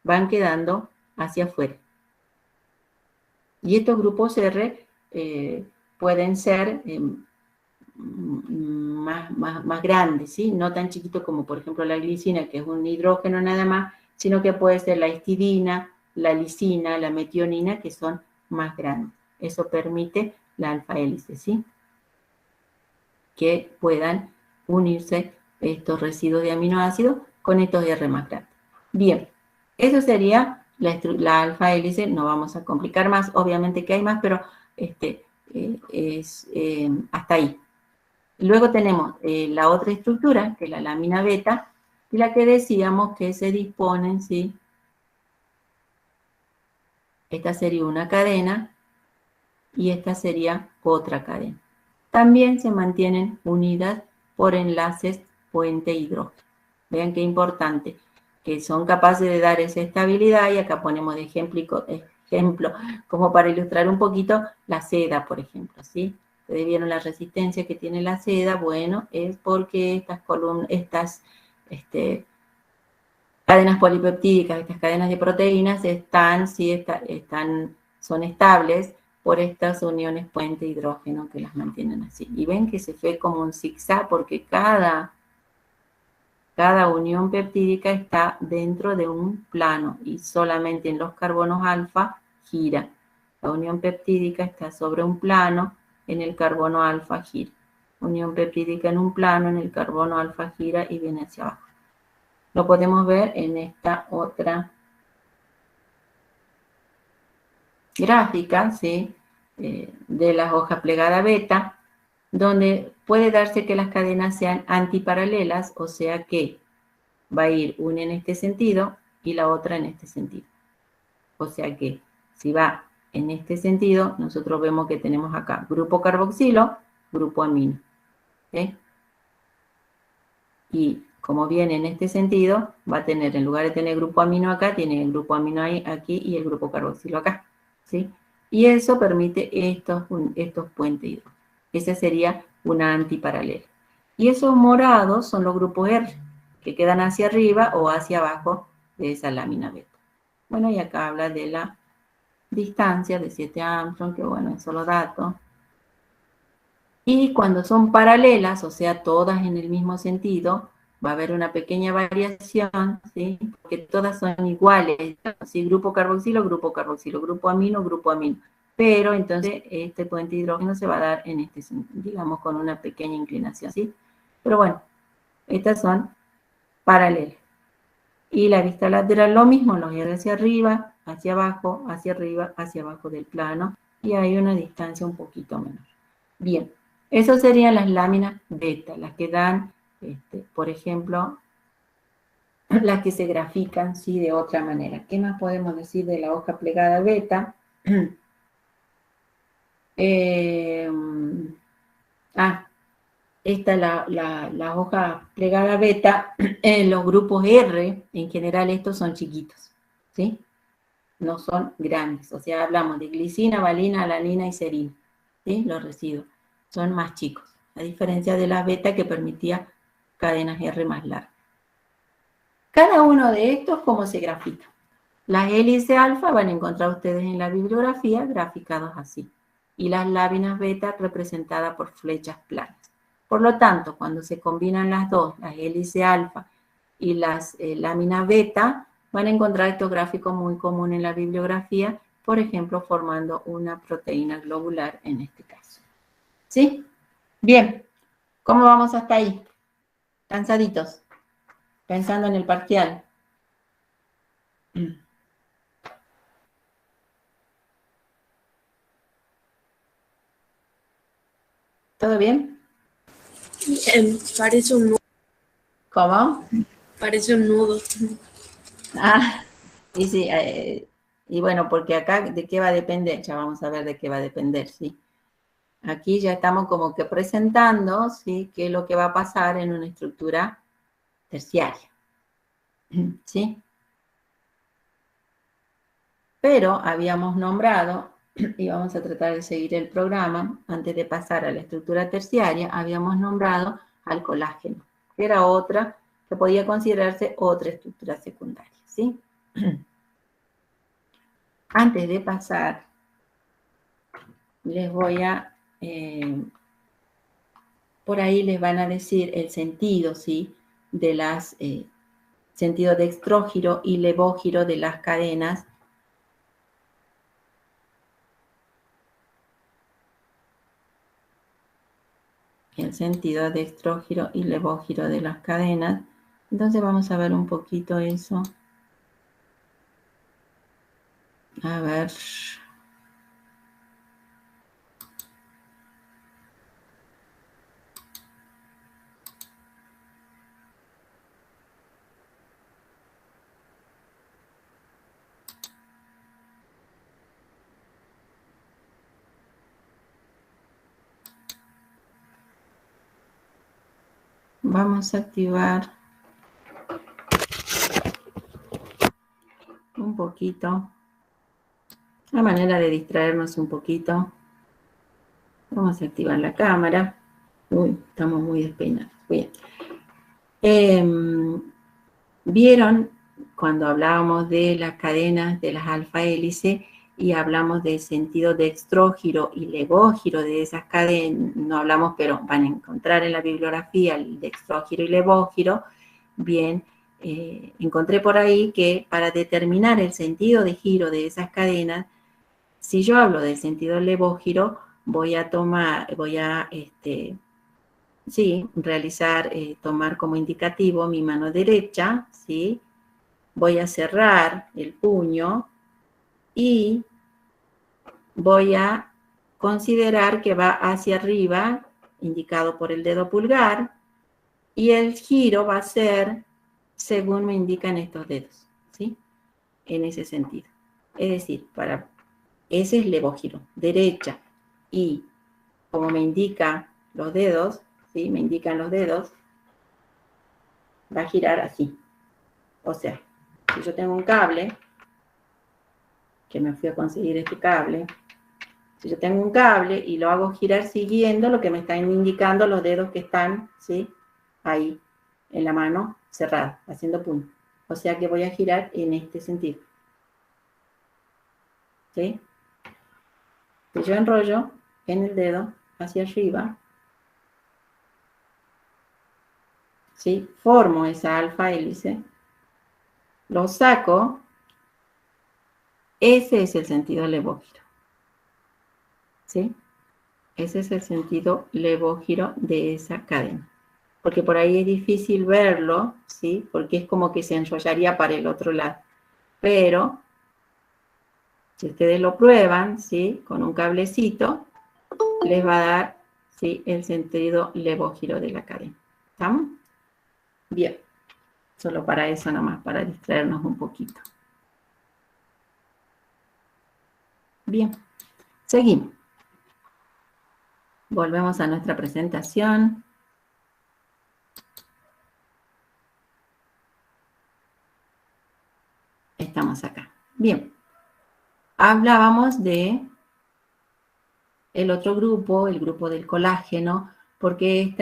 van quedando hacia afuera. Y estos grupos R pueden ser más grandes, ¿sí? No tan chiquitos como, por ejemplo, la glicina, que es un hidrógeno nada más, sino que puede ser la histidina, la lisina, la metionina, que son más grandes. Eso permite la alfa-hélice, ¿sí? Que puedan unirse estos residuos de aminoácidos con estos R más grandes. Bien, eso sería la alfa-hélice, no vamos a complicar más, obviamente que hay más, pero hasta ahí. Luego tenemos la otra estructura, que es la lámina beta, y la que decíamos que se disponen, ¿sí? Esta sería una cadena y esta sería otra cadena. También se mantienen unidas por enlaces puente hidrógeno. Vean qué importante, que son capaces de dar esa estabilidad, y acá ponemos de ejemplo, como para ilustrar un poquito, la seda, por ejemplo, ¿sí? Ustedes vieron la resistencia que tiene la seda, bueno, es porque estas cadenas polipeptídicas, estas cadenas de proteínas son estables por estas uniones puente hidrógeno que las mantienen así. Y ven que se fue como un zigzag porque cada unión peptídica está dentro de un plano y solamente en los carbonos alfa gira. La unión peptídica está sobre un plano, en el carbono alfa gira. Unión peptídica en un plano, en el carbono alfa gira y viene hacia abajo. Lo podemos ver en esta otra gráfica, ¿sí? De la hoja plegada beta, donde puede darse que las cadenas sean antiparalelas, o sea que va a ir una en este sentido y la otra en este sentido. O sea que si va en este sentido, nosotros vemos que tenemos acá grupo carboxilo, grupo amino. ¿Sí? Y como viene en este sentido, va a tener, en lugar de tener grupo amino acá, tiene el grupo amino aquí y el grupo carboxilo acá. ¿Sí? Y eso permite estos puentes hidrógenos. Esa sería una antiparalela. Y esos morados son los grupos R, que quedan hacia arriba o hacia abajo de esa lámina beta. Bueno, y acá habla de la distancia de 7 Armstrong, que bueno, es solo dato. Y cuando son paralelas, o sea, todas en el mismo sentido, va a haber una pequeña variación, ¿sí? Porque todas son iguales, ¿sí? Grupo carboxilo, grupo amino, grupo amino. Pero entonces este puente de hidrógeno se va a dar en este, digamos, con una pequeña inclinación, ¿sí? Pero bueno, estas son paralelas. Y la vista lateral lo mismo, los R hacia arriba, hacia abajo, hacia arriba, hacia abajo del plano, y hay una distancia un poquito menor. Bien, esas serían las láminas beta, las que dan, por ejemplo, las que se grafican, sí, de otra manera. ¿Qué más podemos decir de la hoja plegada beta? Esta es la hoja plegada beta. Los grupos R, en general, estos son chiquitos, ¿sí? No son grandes. O sea, hablamos de glicina, valina, alanina y serina, ¿sí? Los residuos son más chicos, a diferencia de la beta que permitía cadenas R más largas. Cada uno de estos, ¿cómo se grafica? Las hélices alfa van a encontrar ustedes en la bibliografía graficados así, y las láminas beta representadas por flechas planas. Por lo tanto, cuando se combinan las dos, las hélices alfa y las láminas beta, van a encontrar estos gráficos muy comunes en la bibliografía, por ejemplo, formando una proteína globular en este caso. ¿Sí? Bien, ¿cómo vamos hasta ahí? Cansaditos, pensando en el parcial. ¿Todo bien? Bien, parece un nudo. ¿Cómo? Parece un nudo. Ah, y sí, y bueno, porque acá de qué va a depender, ya vamos a ver de qué va a depender, ¿sí? Aquí ya estamos como que presentando, ¿sí? Qué es lo que va a pasar en una estructura terciaria, ¿sí? Pero habíamos nombrado, y vamos a tratar de seguir el programa, antes de pasar a la estructura terciaria, habíamos nombrado al colágeno, que era otra, que podía considerarse otra estructura secundaria, ¿sí? Antes de pasar, les voy a, por ahí les van a decir el sentido, ¿sí? De las, sentido dextrógiro y levógiro de las cadenas. El sentido dextrógiro y levógiro de las cadenas. Entonces vamos a ver un poquito eso. A ver. Vamos a activar un poquito. Una manera de distraernos un poquito. Vamos a activar la cámara. Uy, estamos muy despeinados. Bien. ¿Vieron cuando hablábamos de las cadenas de las alfa hélice y hablamos del sentido dextrógiro y levógiro de esas cadenas? No hablamos, pero van a encontrar en la bibliografía el dextrógiro y levógiro. Bien, encontré por ahí que para determinar el sentido de giro de esas cadenas, si yo hablo del sentido levógiro, voy a realizar, tomar como indicativo mi mano derecha, ¿sí? Voy a cerrar el puño y voy a considerar que va hacia arriba, indicado por el dedo pulgar, y el giro va a ser según me indican estos dedos, ¿sí? En ese sentido. Es decir, ese es levógiro, derecha, y como me indican los dedos, ¿sí? Me indican los dedos, va a girar así. O sea, si yo tengo un cable, que me fui a conseguir este cable, si yo tengo un cable y lo hago girar siguiendo lo que me están indicando los dedos que están, ¿sí? Ahí, en la mano cerrada, haciendo puño. O sea que voy a girar en este sentido. ¿sí? Si yo enrollo en el dedo hacia arriba, ¿sí? Formo esa alfa hélice, lo saco, ese es el sentido levógiro, ¿sí? Ese es el sentido levógiro de esa cadena. Porque por ahí es difícil verlo, ¿sí? Porque es como que se enrollaría para el otro lado. Pero, si ustedes lo prueban, ¿sí? Con un cablecito, les va a dar, ¿sí? El sentido levógiro de la cadena. ¿Estamos? Bien. Solo para eso nomás, para distraernos un poquito. Bien. Seguimos. Volvemos a nuestra presentación. Estamos acá. Bien. Hablábamos de el otro grupo, el grupo del colágeno, porque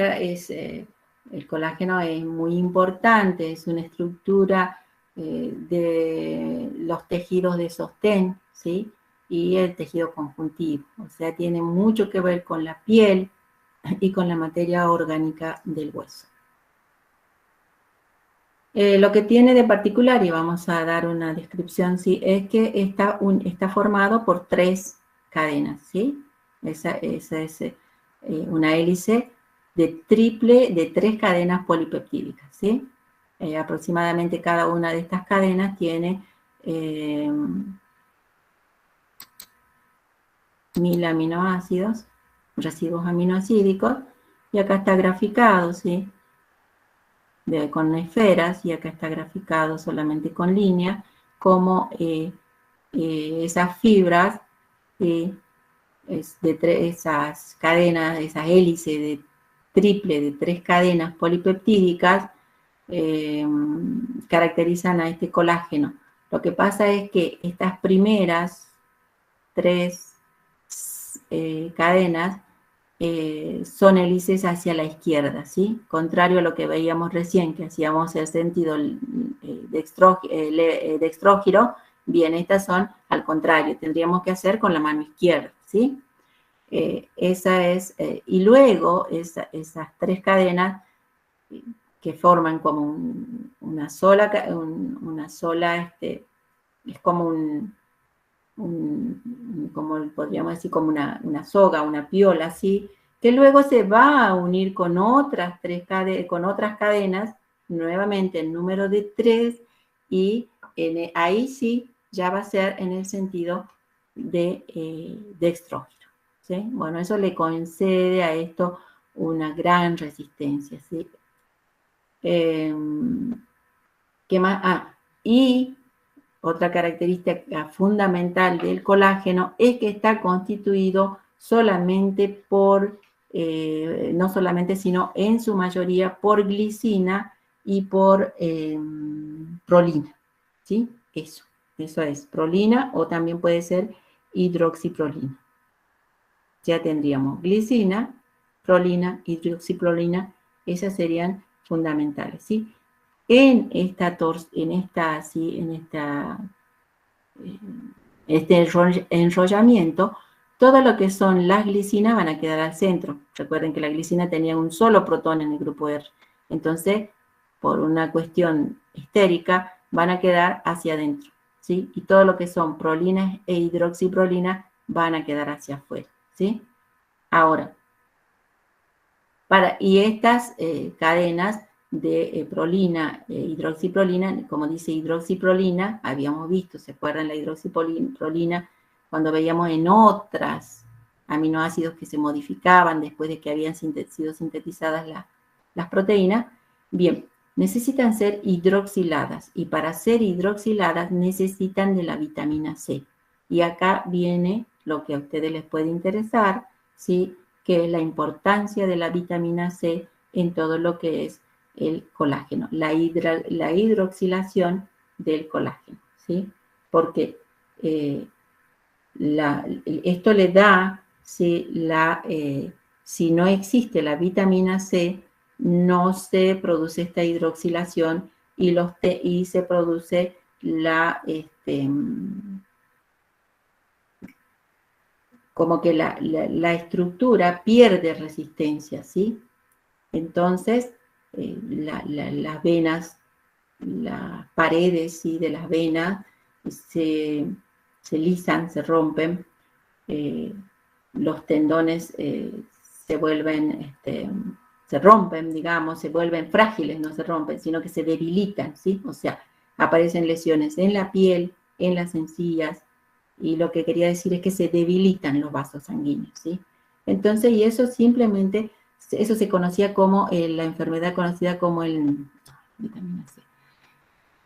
el colágeno es muy importante, es una estructura de los tejidos de sostén, ¿sí? Y el tejido conjuntivo, o sea, tiene mucho que ver con la piel y con la materia orgánica del hueso. Lo que tiene de particular, y vamos a dar una descripción, ¿sí? Es que está formado por 3 cadenas, ¿sí? Esa es una hélice de 3 cadenas polipeptídicas, ¿sí? Aproximadamente cada una de estas cadenas tiene 1000 aminoácidos, residuos aminoácidicos, y acá está graficado, ¿sí? Con esferas, y acá está graficado solamente con líneas, como esas fibras, esas cadenas, esas hélices de triple de 3 cadenas polipeptídicas, caracterizan a este colágeno. Lo que pasa es que estas primeras 3 cadenas son hélices hacia la izquierda, ¿sí? Contrario a lo que veíamos recién, que hacíamos el sentido dextrógiro, bien, estas son al contrario, tendríamos que hacer con la mano izquierda, ¿sí? Y luego esas 3 cadenas que forman como una sola, es como como podríamos decir, como una soga, una piola, ¿sí? Que luego se va a unir con otras cadenas, nuevamente el número de 3, y ahí sí ya va a ser en el sentido de dextrógiro, ¿sí? Bueno, eso le concede a esto una gran resistencia, ¿sí? ¿Qué más? Y otra característica fundamental del colágeno es que está constituido solamente no solamente, sino en su mayoría por glicina y por prolina, ¿sí? Eso es prolina, o también puede ser hidroxiprolina. Ya tendríamos glicina, prolina, hidroxiprolina, esas serían fundamentales, ¿sí? Este enrollamiento, todo lo que son las glicinas van a quedar al centro. Recuerden que la glicina tenía un solo protón en el grupo R. Entonces, por una cuestión estérica, van a quedar hacia adentro, ¿sí? Y todo lo que son prolinas e hidroxiprolinas van a quedar hacia afuera, ¿sí? Ahora, y estas cadenas de prolina, hidroxiprolina, como dice hidroxiprolina, habíamos visto, ¿se acuerdan la hidroxiprolina? Cuando veíamos en otras aminoácidos que se modificaban después de que habían sido sintetizadas las proteínas. Bien, necesitan ser hidroxiladas, y para ser hidroxiladas necesitan de la vitamina C. Y acá viene lo que a ustedes les puede interesar, ¿sí? Que es la importancia de la vitamina C en todo lo que es el colágeno, la hidroxilación del colágeno, ¿sí? Porque esto le da, ¿sí? Si no existe la vitamina C, no se produce esta hidroxilación y se produce como que la estructura pierde resistencia, ¿sí? Entonces, las venas, las paredes, ¿sí?, de las venas se lisan, se rompen, los tendones se vuelven, se rompen, digamos, se vuelven frágiles, no se rompen, sino que se debilitan, ¿sí? O sea, aparecen lesiones en la piel, en las encías, y lo que quería decir es que se debilitan los vasos sanguíneos, ¿sí? Entonces, y eso simplemente, eso se conocía como la enfermedad conocida como el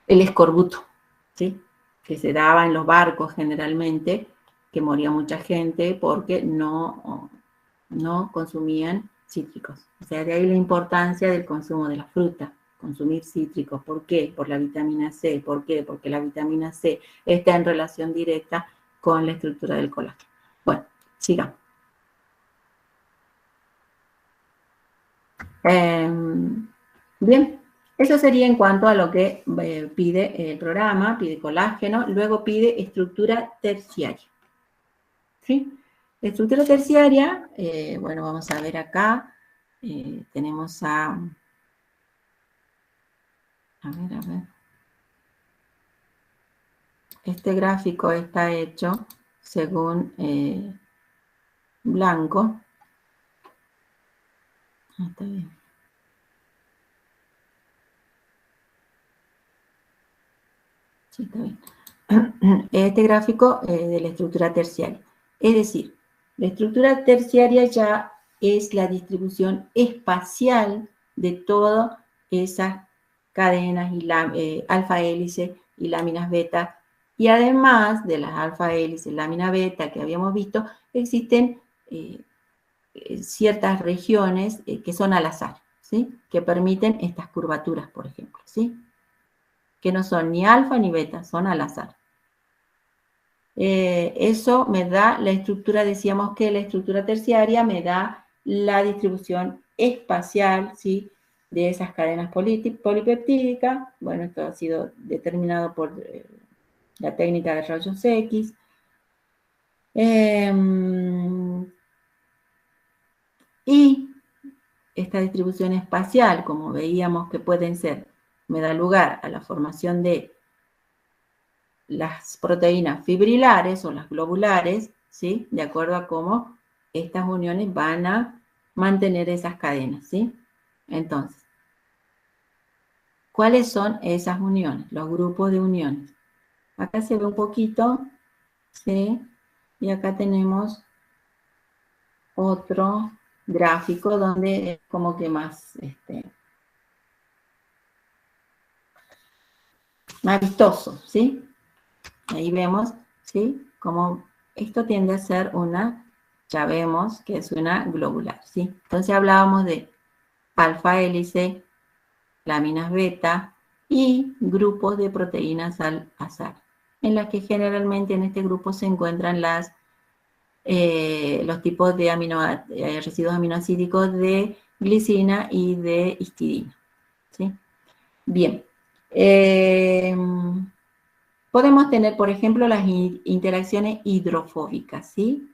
escorbuto, ¿sí? Que se daba en los barcos generalmente, que moría mucha gente porque no consumían cítricos. O sea, de ahí la importancia del consumo de la fruta, consumir cítricos. ¿Por qué? Por la vitamina C. ¿Por qué? Porque la vitamina C está en relación directa con la estructura del colágeno. Bueno, sigamos. Bien, eso sería en cuanto a lo que pide el programa, pide colágeno, luego pide estructura terciaria. ¿Sí? Estructura terciaria, bueno, vamos a ver acá, tenemos a ver. Este gráfico está hecho según Blanco. Está bien. Sí, está bien. Este gráfico de la estructura terciaria. Es decir, la estructura terciaria ya es la distribución espacial de todas esas cadenas y alfa hélice y láminas beta. Y además de las alfa hélice y lámina beta que habíamos visto, existen ciertas regiones que son al azar, ¿sí? Que permiten estas curvaturas, por ejemplo, ¿sí? Que no son ni alfa ni beta, son al azar. Eso me da la estructura, decíamos que la estructura terciaria me da la distribución espacial, ¿sí?, de esas cadenas polipeptídicas. Bueno, esto ha sido determinado por la técnica de rayos X. Y esta distribución espacial, como veíamos que pueden ser, me da lugar a la formación de las proteínas fibrilares o las globulares, ¿sí? De acuerdo a cómo estas uniones van a mantener esas cadenas, ¿sí? Entonces, ¿cuáles son esas uniones? Los grupos de uniones. Acá se ve un poquito, ¿sí? Y acá tenemos otro gráfico donde es como que más vistoso, ¿sí? Ahí vemos, ¿sí? Como esto tiende a ser una, ya vemos que es una globular, ¿sí? Entonces hablábamos de alfa hélice, láminas beta y grupos de proteínas al azar, en las que generalmente en este grupo se encuentran los tipos de residuos aminoácidos de glicina y de histidina, ¿sí? Bien. Podemos tener, por ejemplo, las interacciones hidrofóbicas, ¿sí?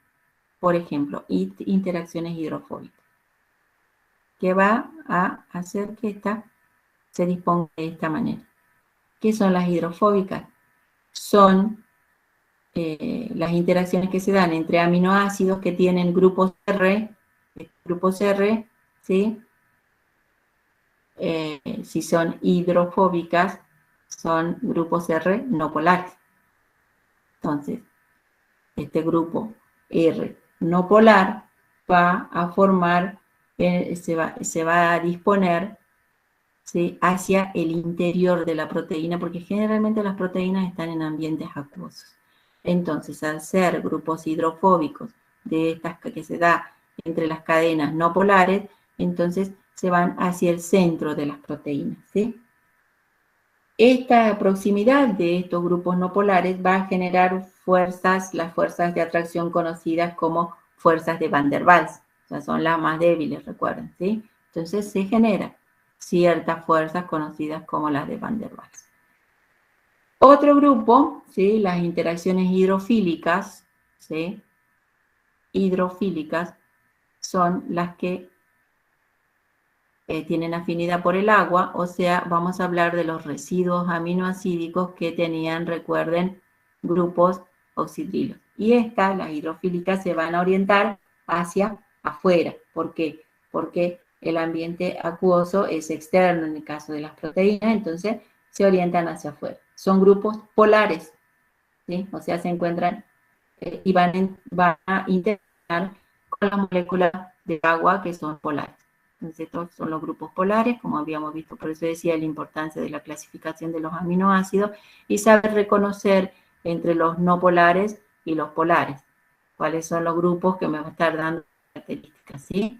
Por ejemplo, interacciones hidrofóbicas, que va a hacer que esta se disponga de esta manera. ¿Qué son las hidrofóbicas? Son las interacciones que se dan entre aminoácidos que tienen grupos R, ¿sí? Si son hidrofóbicas, son grupos R no polares. Entonces, este grupo R no polar va a formar, se va a disponer, ¿sí?, hacia el interior de la proteína, porque generalmente las proteínas están en ambientes acuosos. Entonces, al ser grupos hidrofóbicos de estas que se da entre las cadenas no polares, entonces se van hacia el centro de las proteínas, ¿sí? Esta proximidad de estos grupos no polares va a generar fuerzas, las fuerzas de atracción conocidas como fuerzas de Van der Waals. O sea, son las más débiles, recuerden, ¿sí? Entonces se generan ciertas fuerzas conocidas como las de Van der Waals. Otro grupo, ¿sí?, las interacciones hidrofílicas, ¿sí?, hidrofílicas son las que tienen afinidad por el agua, o sea, vamos a hablar de los residuos aminoácidos que tenían, recuerden, grupos oxidrilos. Y estas, las hidrofílicas, se van a orientar hacia afuera. ¿Por qué? Porque el ambiente acuoso es externo en el caso de las proteínas, entonces se orientan hacia afuera. Son grupos polares, ¿sí? O sea, se encuentran y van a interaccionar con las moléculas de agua que son polares. Entonces, estos son los grupos polares, como habíamos visto, por eso decía la importancia de la clasificación de los aminoácidos y saber reconocer entre los no polares y los polares, cuáles son los grupos que me van a estar dando características, ¿sí?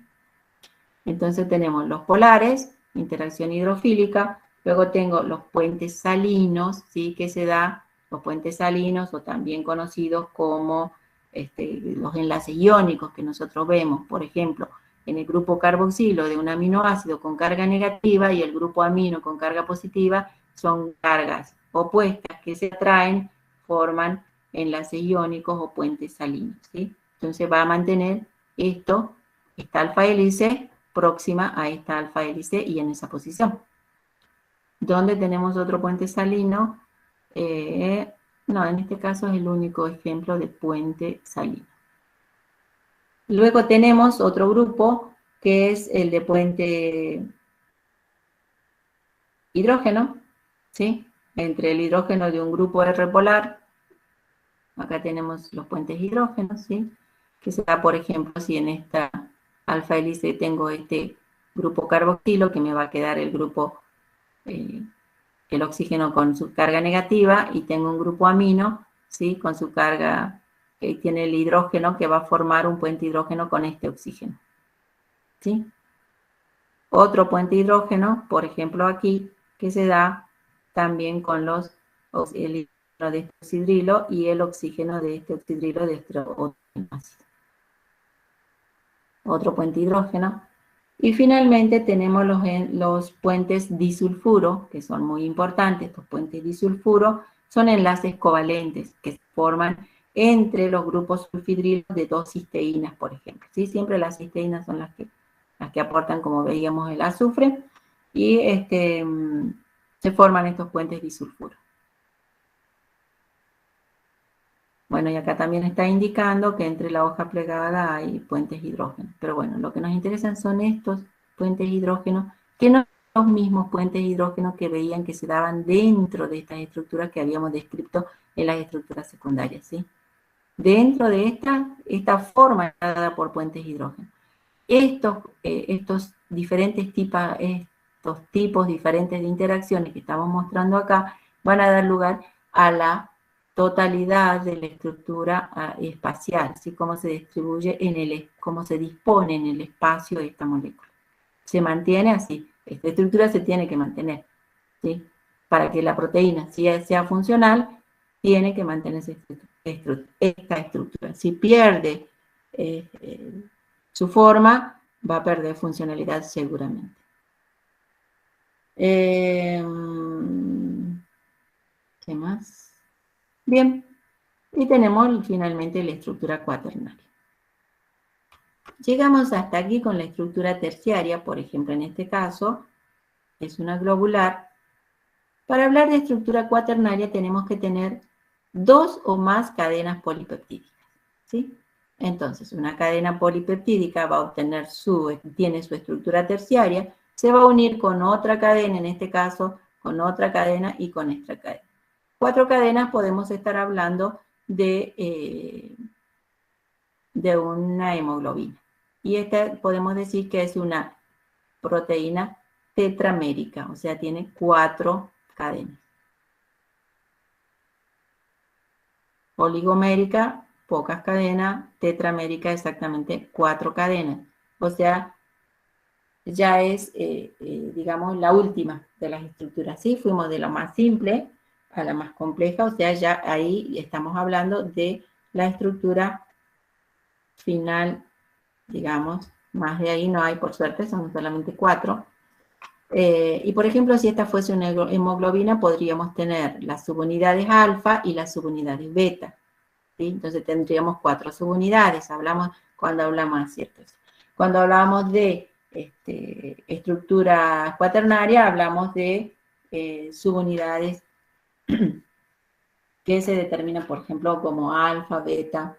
Entonces tenemos los polares, interacción hidrofílica, luego tengo los puentes salinos, ¿sí? Que se da, los puentes salinos, o también conocidos como los enlaces iónicos que nosotros vemos, por ejemplo, en el grupo carboxilo de un aminoácido con carga negativa y el grupo amino con carga positiva, son cargas opuestas que se atraen, forman enlaces iónicos o puentes salinos, ¿sí? Entonces va a mantener esta alfa hélice próxima a esta alfa hélice y en esa posición. ¿Dónde tenemos otro puente salino? No, en este caso es el único ejemplo de puente salino. Luego tenemos otro grupo que es el de puente hidrógeno, ¿sí? Entre el hidrógeno de un grupo R polar, acá tenemos los puentes hidrógenos, ¿sí? Que se da, por ejemplo, si en esta alfa hélice tengo este grupo carboxilo, que me va a quedar el grupo, el oxígeno con su carga negativa, y tengo un grupo amino, ¿sí? Con su carga, que tiene el hidrógeno, que va a formar un puente hidrógeno con este oxígeno, ¿sí? Otro puente hidrógeno, por ejemplo aquí, que se da también con el hidrógeno de este oxidrilo y el oxígeno de este oxidrilo de este otro ácido. Otro puente hidrógeno. Y finalmente tenemos los puentes disulfuro, que son muy importantes. Estos puentes disulfuro son enlaces covalentes que se forman entre los grupos sulfidrilos de dos cisteínas, por ejemplo. ¿Sí? Siempre las cisteínas son las que aportan, como veíamos, el azufre, y se forman estos puentes disulfuro. Bueno, y acá también está indicando que entre la hoja plegada hay puentes hidrógenos. Pero bueno, lo que nos interesan son estos puentes hidrógenos, que no son los mismos puentes hidrógenos que veían que se daban dentro de estas estructuras que habíamos descrito en las estructuras secundarias, ¿sí? Dentro de esta forma dada por puentes hidrógenos. Estos diferentes tipos diferentes de interacciones que estamos mostrando acá van a dar lugar a la totalidad de la estructura espacial, ¿sí? Cómo se distribuye cómo se dispone en el espacio esta molécula. Se mantiene así, esta estructura se tiene que mantener, ¿sí? Para que la proteína sea funcional, tiene que mantenerse esta estructura. Si pierde su forma, va a perder funcionalidad seguramente. ¿Qué más? Bien, y tenemos finalmente la estructura cuaternaria. Llegamos hasta aquí con la estructura terciaria, por ejemplo, en este caso, es una globular. Para hablar de estructura cuaternaria tenemos que tener dos o más cadenas polipeptídicas, ¿sí? Entonces, una cadena polipeptídica va a tiene su estructura terciaria, se va a unir con otra cadena, en este caso, con otra cadena y con esta cadena. 4 cadenas podemos estar hablando de una hemoglobina. Y esta podemos decir que es una proteína tetramérica, o sea, tiene 4 cadenas. Oligomérica, pocas cadenas, tetramérica, exactamente 4 cadenas. O sea, ya es, digamos, la última de las estructuras. ¿Sí? Fuimos de lo más simple a la más compleja, o sea, ya ahí estamos hablando de la estructura final, digamos, más de ahí no hay, por suerte, son solamente 4. Y por ejemplo, si esta fuese una hemoglobina, podríamos tener las subunidades alfa y las subunidades beta, ¿sí? Entonces tendríamos 4 subunidades. Hablamos cuando hablamos, ¿cierto? Cuando hablamos de estructura cuaternaria, hablamos de subunidades que se determinan, por ejemplo, como alfa, beta.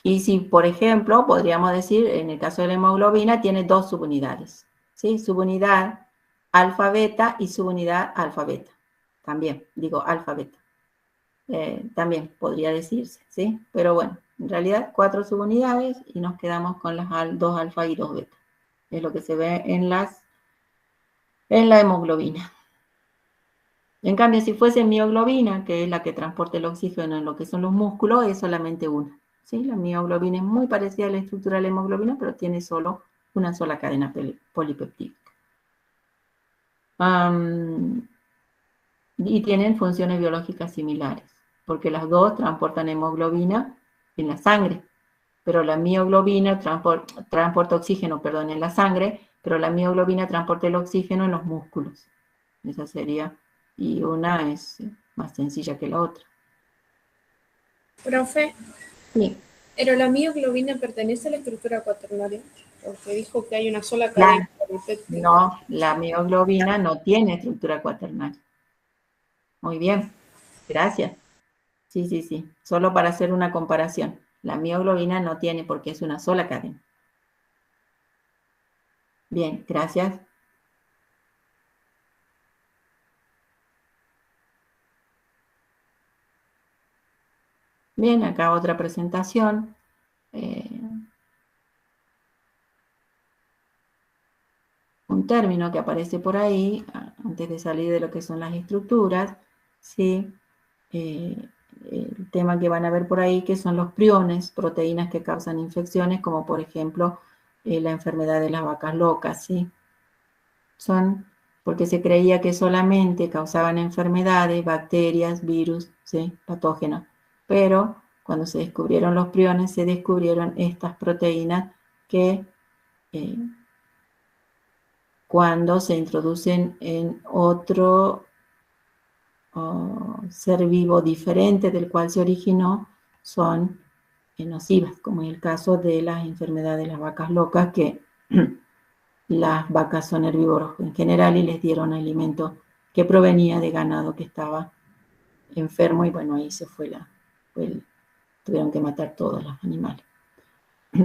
Y si, por ejemplo, podríamos decir, en el caso de la hemoglobina, tiene dos subunidades, ¿sí? Subunidad alfa-beta y subunidad alfa-beta. También, digo alfa-beta. También podría decirse, ¿sí? Pero bueno, en realidad 4 subunidades y nos quedamos con las 2 alfa y 2 beta. Es lo que se ve en la hemoglobina. En cambio, si fuese mioglobina, que es la que transporta el oxígeno en lo que son los músculos, es solamente una. ¿Sí? La mioglobina es muy parecida a la estructura de la hemoglobina, pero tiene solo una sola cadena polipeptídica. Y tienen funciones biológicas similares, porque las dos transportan hemoglobina en la sangre, pero la mioglobina transporta oxígeno, perdón, en la sangre, pero la mioglobina transporta el oxígeno en los músculos. Esa sería, y una es más sencilla que la otra. Profe, Sí. ¿pero la mioglobina pertenece a la estructura cuaternaria? Porque dijo que hay una sola cadena polipéptica. No, la mioglobina no tiene estructura cuaternaria. Muy bien, gracias. Sí, sí, sí, solo para hacer una comparación. La mioglobina no tiene porque es una sola cadena. Bien, gracias. Bien, acá otra presentación. Un término que aparece por ahí, antes de salir de lo que son las estructuras, ¿sí? El tema que van a ver por ahí, que son los priones, proteínas que causan infecciones, como por ejemplo la enfermedad de las vacas locas, ¿sí? Son porque se creía que solamente causaban enfermedades, bacterias, virus, ¿sí? Patógenos. Pero cuando se descubrieron los priones, se descubrieron estas proteínas que cuando se introducen en otro ser vivo diferente del cual se originó, son nocivas, como en el caso de las enfermedades de las vacas locas, que las vacas son herbívoros en general y les dieron alimento que provenía de ganado que estaba enfermo y bueno, ahí se fue tuvieron que matar todos los animales.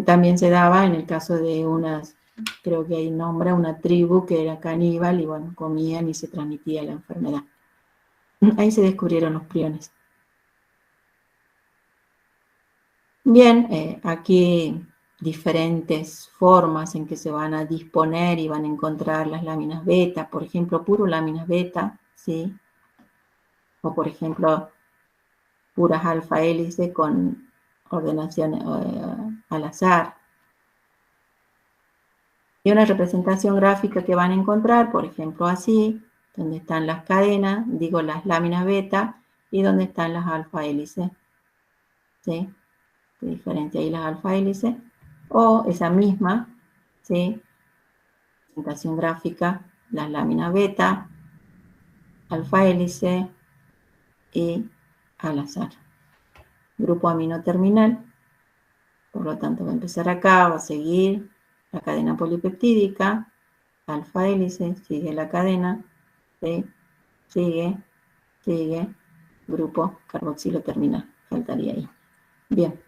También se daba en el caso de unas, creo que hay nombra, una tribu que era caníbal y bueno, comían y se transmitía la enfermedad. Ahí se descubrieron los priones. Bien, aquí diferentes formas en que se van a disponer y van a encontrar las láminas beta, por ejemplo, puro láminas beta, ¿sí? O por ejemplo, puras alfa hélice con ordenación al azar. Y una representación gráfica que van a encontrar, por ejemplo, así, donde están las cadenas, digo las láminas beta, y donde están las alfa hélices, ¿sí? Se diferencia ahí las alfa hélices, o esa misma, ¿sí? Representación gráfica, las láminas beta, alfa hélice y al azar. Grupo amino terminal, por lo tanto va a empezar acá, va a seguir la cadena polipeptídica, alfa hélice, sigue la cadena, ¿sí? Sigue, grupo carboxilo terminal, faltaría ahí. Bien.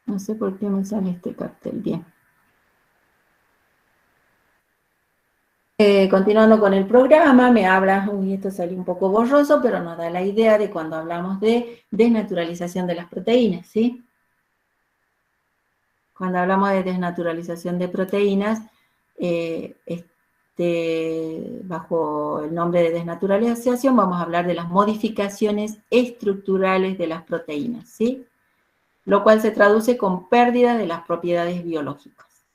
No sé por qué me sale este cartel, bien. Continuando con el programa, me habla, uy, esto salió un poco borroso, pero nos da la idea de cuando hablamos de desnaturalización de las proteínas, ¿sí? Cuando hablamos de desnaturalización de proteínas, bajo el nombre de desnaturalización vamos a hablar de las modificaciones estructurales de las proteínas, ¿sí? Lo cual se traduce con pérdida de las propiedades biológicas.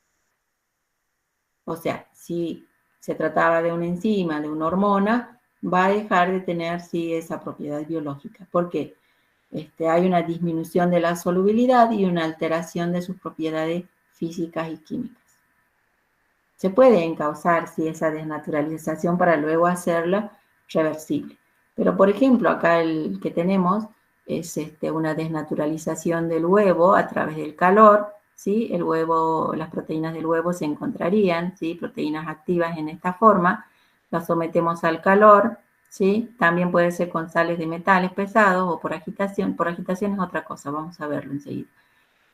O sea, si se trataba de una enzima, de una hormona, va a dejar de tener, sí, esa propiedad biológica. ¿Por qué? Hay una disminución de la solubilidad y una alteración de sus propiedades físicas y químicas. Se puede encauzar, sí, esa desnaturalización para luego hacerla reversible. Pero, por ejemplo, acá el que tenemos es una desnaturalización del huevo a través del calor, ¿sí? El huevo, las proteínas del huevo se encontrarían, ¿sí? Proteínas activas en esta forma, las sometemos al calor, ¿sí? También puede ser con sales de metales pesados o por agitación. Por agitación es otra cosa, vamos a verlo enseguida.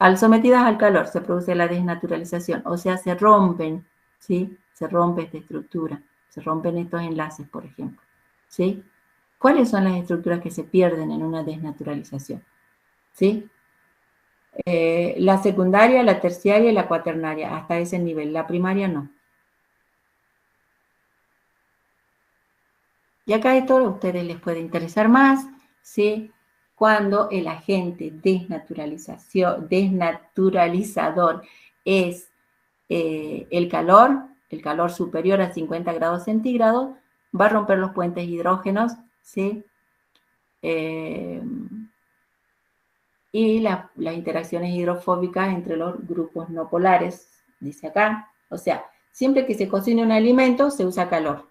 Al sometidas al calor se produce la desnaturalización, o sea, se rompen, ¿sí? Se rompe esta estructura, se rompen estos enlaces, por ejemplo, ¿sí? ¿Cuáles son las estructuras que se pierden en una desnaturalización? ¿Sí? La secundaria, la terciaria y la cuaternaria, hasta ese nivel. La primaria no. Y acá esto a ustedes les puede interesar más, ¿sí? Cuando el agente desnaturalizador es el calor superior a 50 grados centígrados, va a romper los puentes hidrógenos, ¿sí? Y las interacciones hidrofóbicas entre los grupos no polares, dice acá. O sea, siempre que se cocine un alimento, se usa calor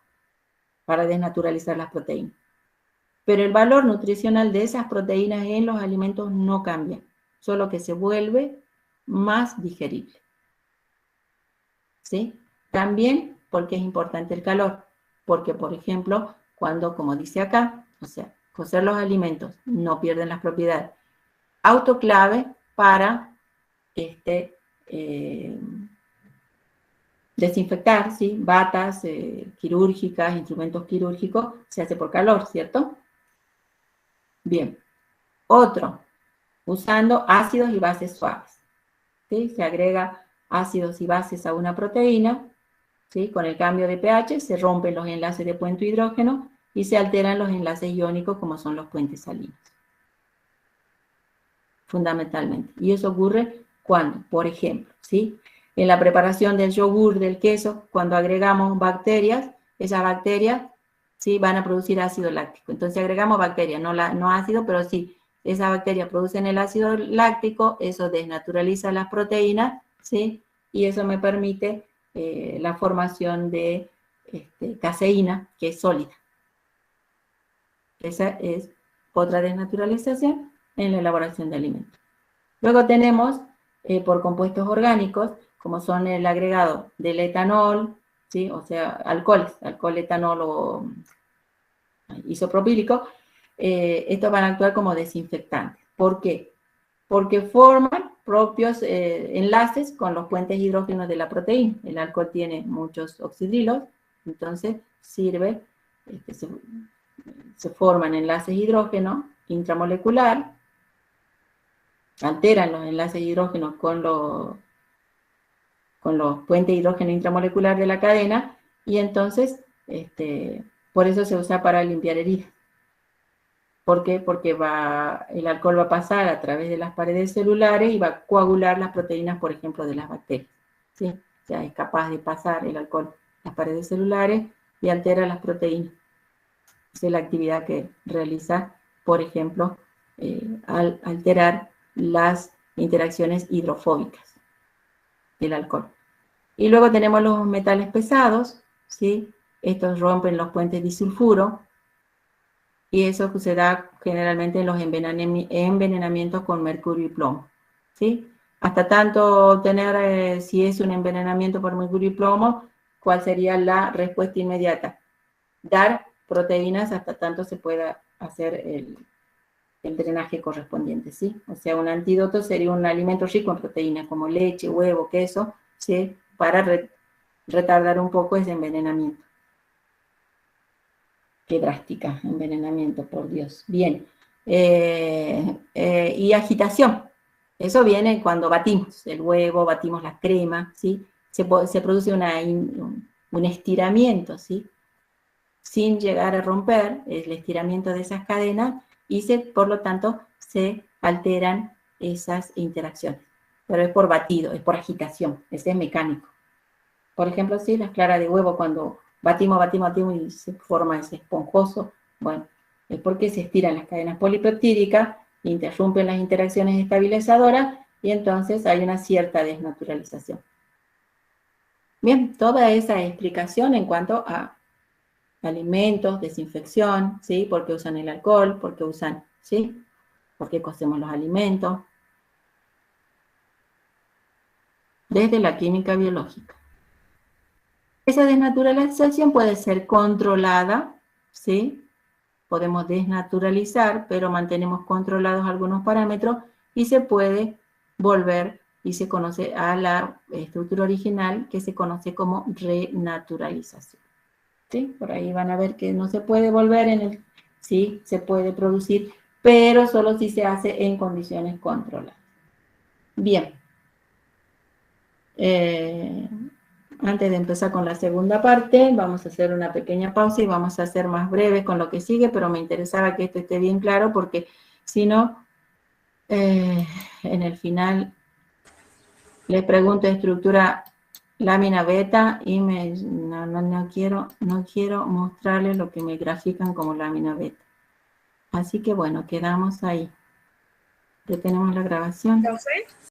para desnaturalizar las proteínas. Pero el valor nutricional de esas proteínas en los alimentos no cambia, solo que se vuelve más digerible. ¿Sí? También porque es importante el calor, porque, por ejemplo, cuando, como dice acá, o sea, cocer los alimentos no pierden las propiedades. Autoclave para desinfectar, ¿sí? Batas quirúrgicas, instrumentos quirúrgicos, se hace por calor, ¿cierto? Bien. Otro, usando ácidos y bases suaves. ¿Sí? Se agrega ácidos y bases a una proteína, ¿sí? Con el cambio de pH se rompen los enlaces de puente hidrógeno y se alteran los enlaces iónicos como son los puentes salinos. Fundamentalmente. Y eso ocurre cuando, por ejemplo, ¿sí? En la preparación del yogur, del queso, cuando agregamos bacterias, esas bacterias, ¿sí? Van a producir ácido láctico. Entonces agregamos bacterias, no ácido, pero sí, esas bacterias producen el ácido láctico, eso desnaturaliza las proteínas, ¿sí? Y eso me permite la formación de caseína, que es sólida. Esa es otra desnaturalización en la elaboración de alimentos. Luego tenemos, por compuestos orgánicos, como son el agregado del etanol, ¿sí? O sea, alcoholes, alcohol, etanol o isopropílico, estos van a actuar como desinfectantes. ¿Por qué? Porque forman propios enlaces con los puentes hidrógenos de la proteína. El alcohol tiene muchos oxidrilos, entonces sirve, se forman enlaces hidrógeno intramolecular, alteran los enlaces hidrógenos con los puentes hidrógeno intramolecular de la cadena, y entonces, por eso se usa para limpiar heridas. ¿Por qué? Porque el alcohol va a pasar a través de las paredes celulares y va a coagular las proteínas, por ejemplo, de las bacterias. ¿Sí? O sea, es capaz de pasar el alcohol a las paredes celulares y altera las proteínas. Esa es la actividad que realiza, por ejemplo, al alterar las interacciones hidrofóbicas del alcohol. Y luego tenemos los metales pesados, ¿sí? Estos rompen los puentes disulfuro, y eso se da generalmente en los envenenamientos con mercurio y plomo, ¿sí? Hasta tanto obtener, si es un envenenamiento por mercurio y plomo, ¿cuál sería la respuesta inmediata? Dar proteínas hasta tanto se pueda hacer el drenaje correspondiente, ¿sí? O sea, un antídoto sería un alimento rico en proteínas como leche, huevo, queso, ¿sí? Para retardar un poco ese envenenamiento. Qué drástica, envenenamiento, por Dios. Bien. Y agitación. Eso viene cuando batimos el huevo, batimos la crema, ¿sí? Se produce un estiramiento, ¿sí? Sin llegar a romper el estiramiento de esas cadenas y por lo tanto se alteran esas interacciones. Pero es por batido, es por agitación, ese es mecánico. Por ejemplo, sí, las claras de huevo cuando batimos y se forma ese esponjoso, bueno, es porque se estiran las cadenas polipeptídicas, interrumpen las interacciones estabilizadoras y entonces hay una cierta desnaturalización. Bien, toda esa explicación en cuanto a alimentos, desinfección, ¿sí? Porque usan el alcohol, porque usan, ¿sí? Porque cocemos los alimentos. Desde la química biológica. Esa desnaturalización puede ser controlada, ¿sí? Podemos desnaturalizar, pero mantenemos controlados algunos parámetros y se puede volver y se conoce a la estructura original que se conoce como renaturalización. ¿Sí? Por ahí van a ver que no se puede volver en el... Sí, se puede producir, pero solo si se hace en condiciones controladas. Bien. Antes de empezar con la segunda parte, vamos a hacer una pequeña pausa y vamos a ser más breves con lo que sigue, pero me interesaba que esto esté bien claro porque si no, en el final les pregunto estructura lámina beta y no quiero mostrarles lo que me grafican como lámina beta. Así que bueno, quedamos ahí. Detenemos la grabación.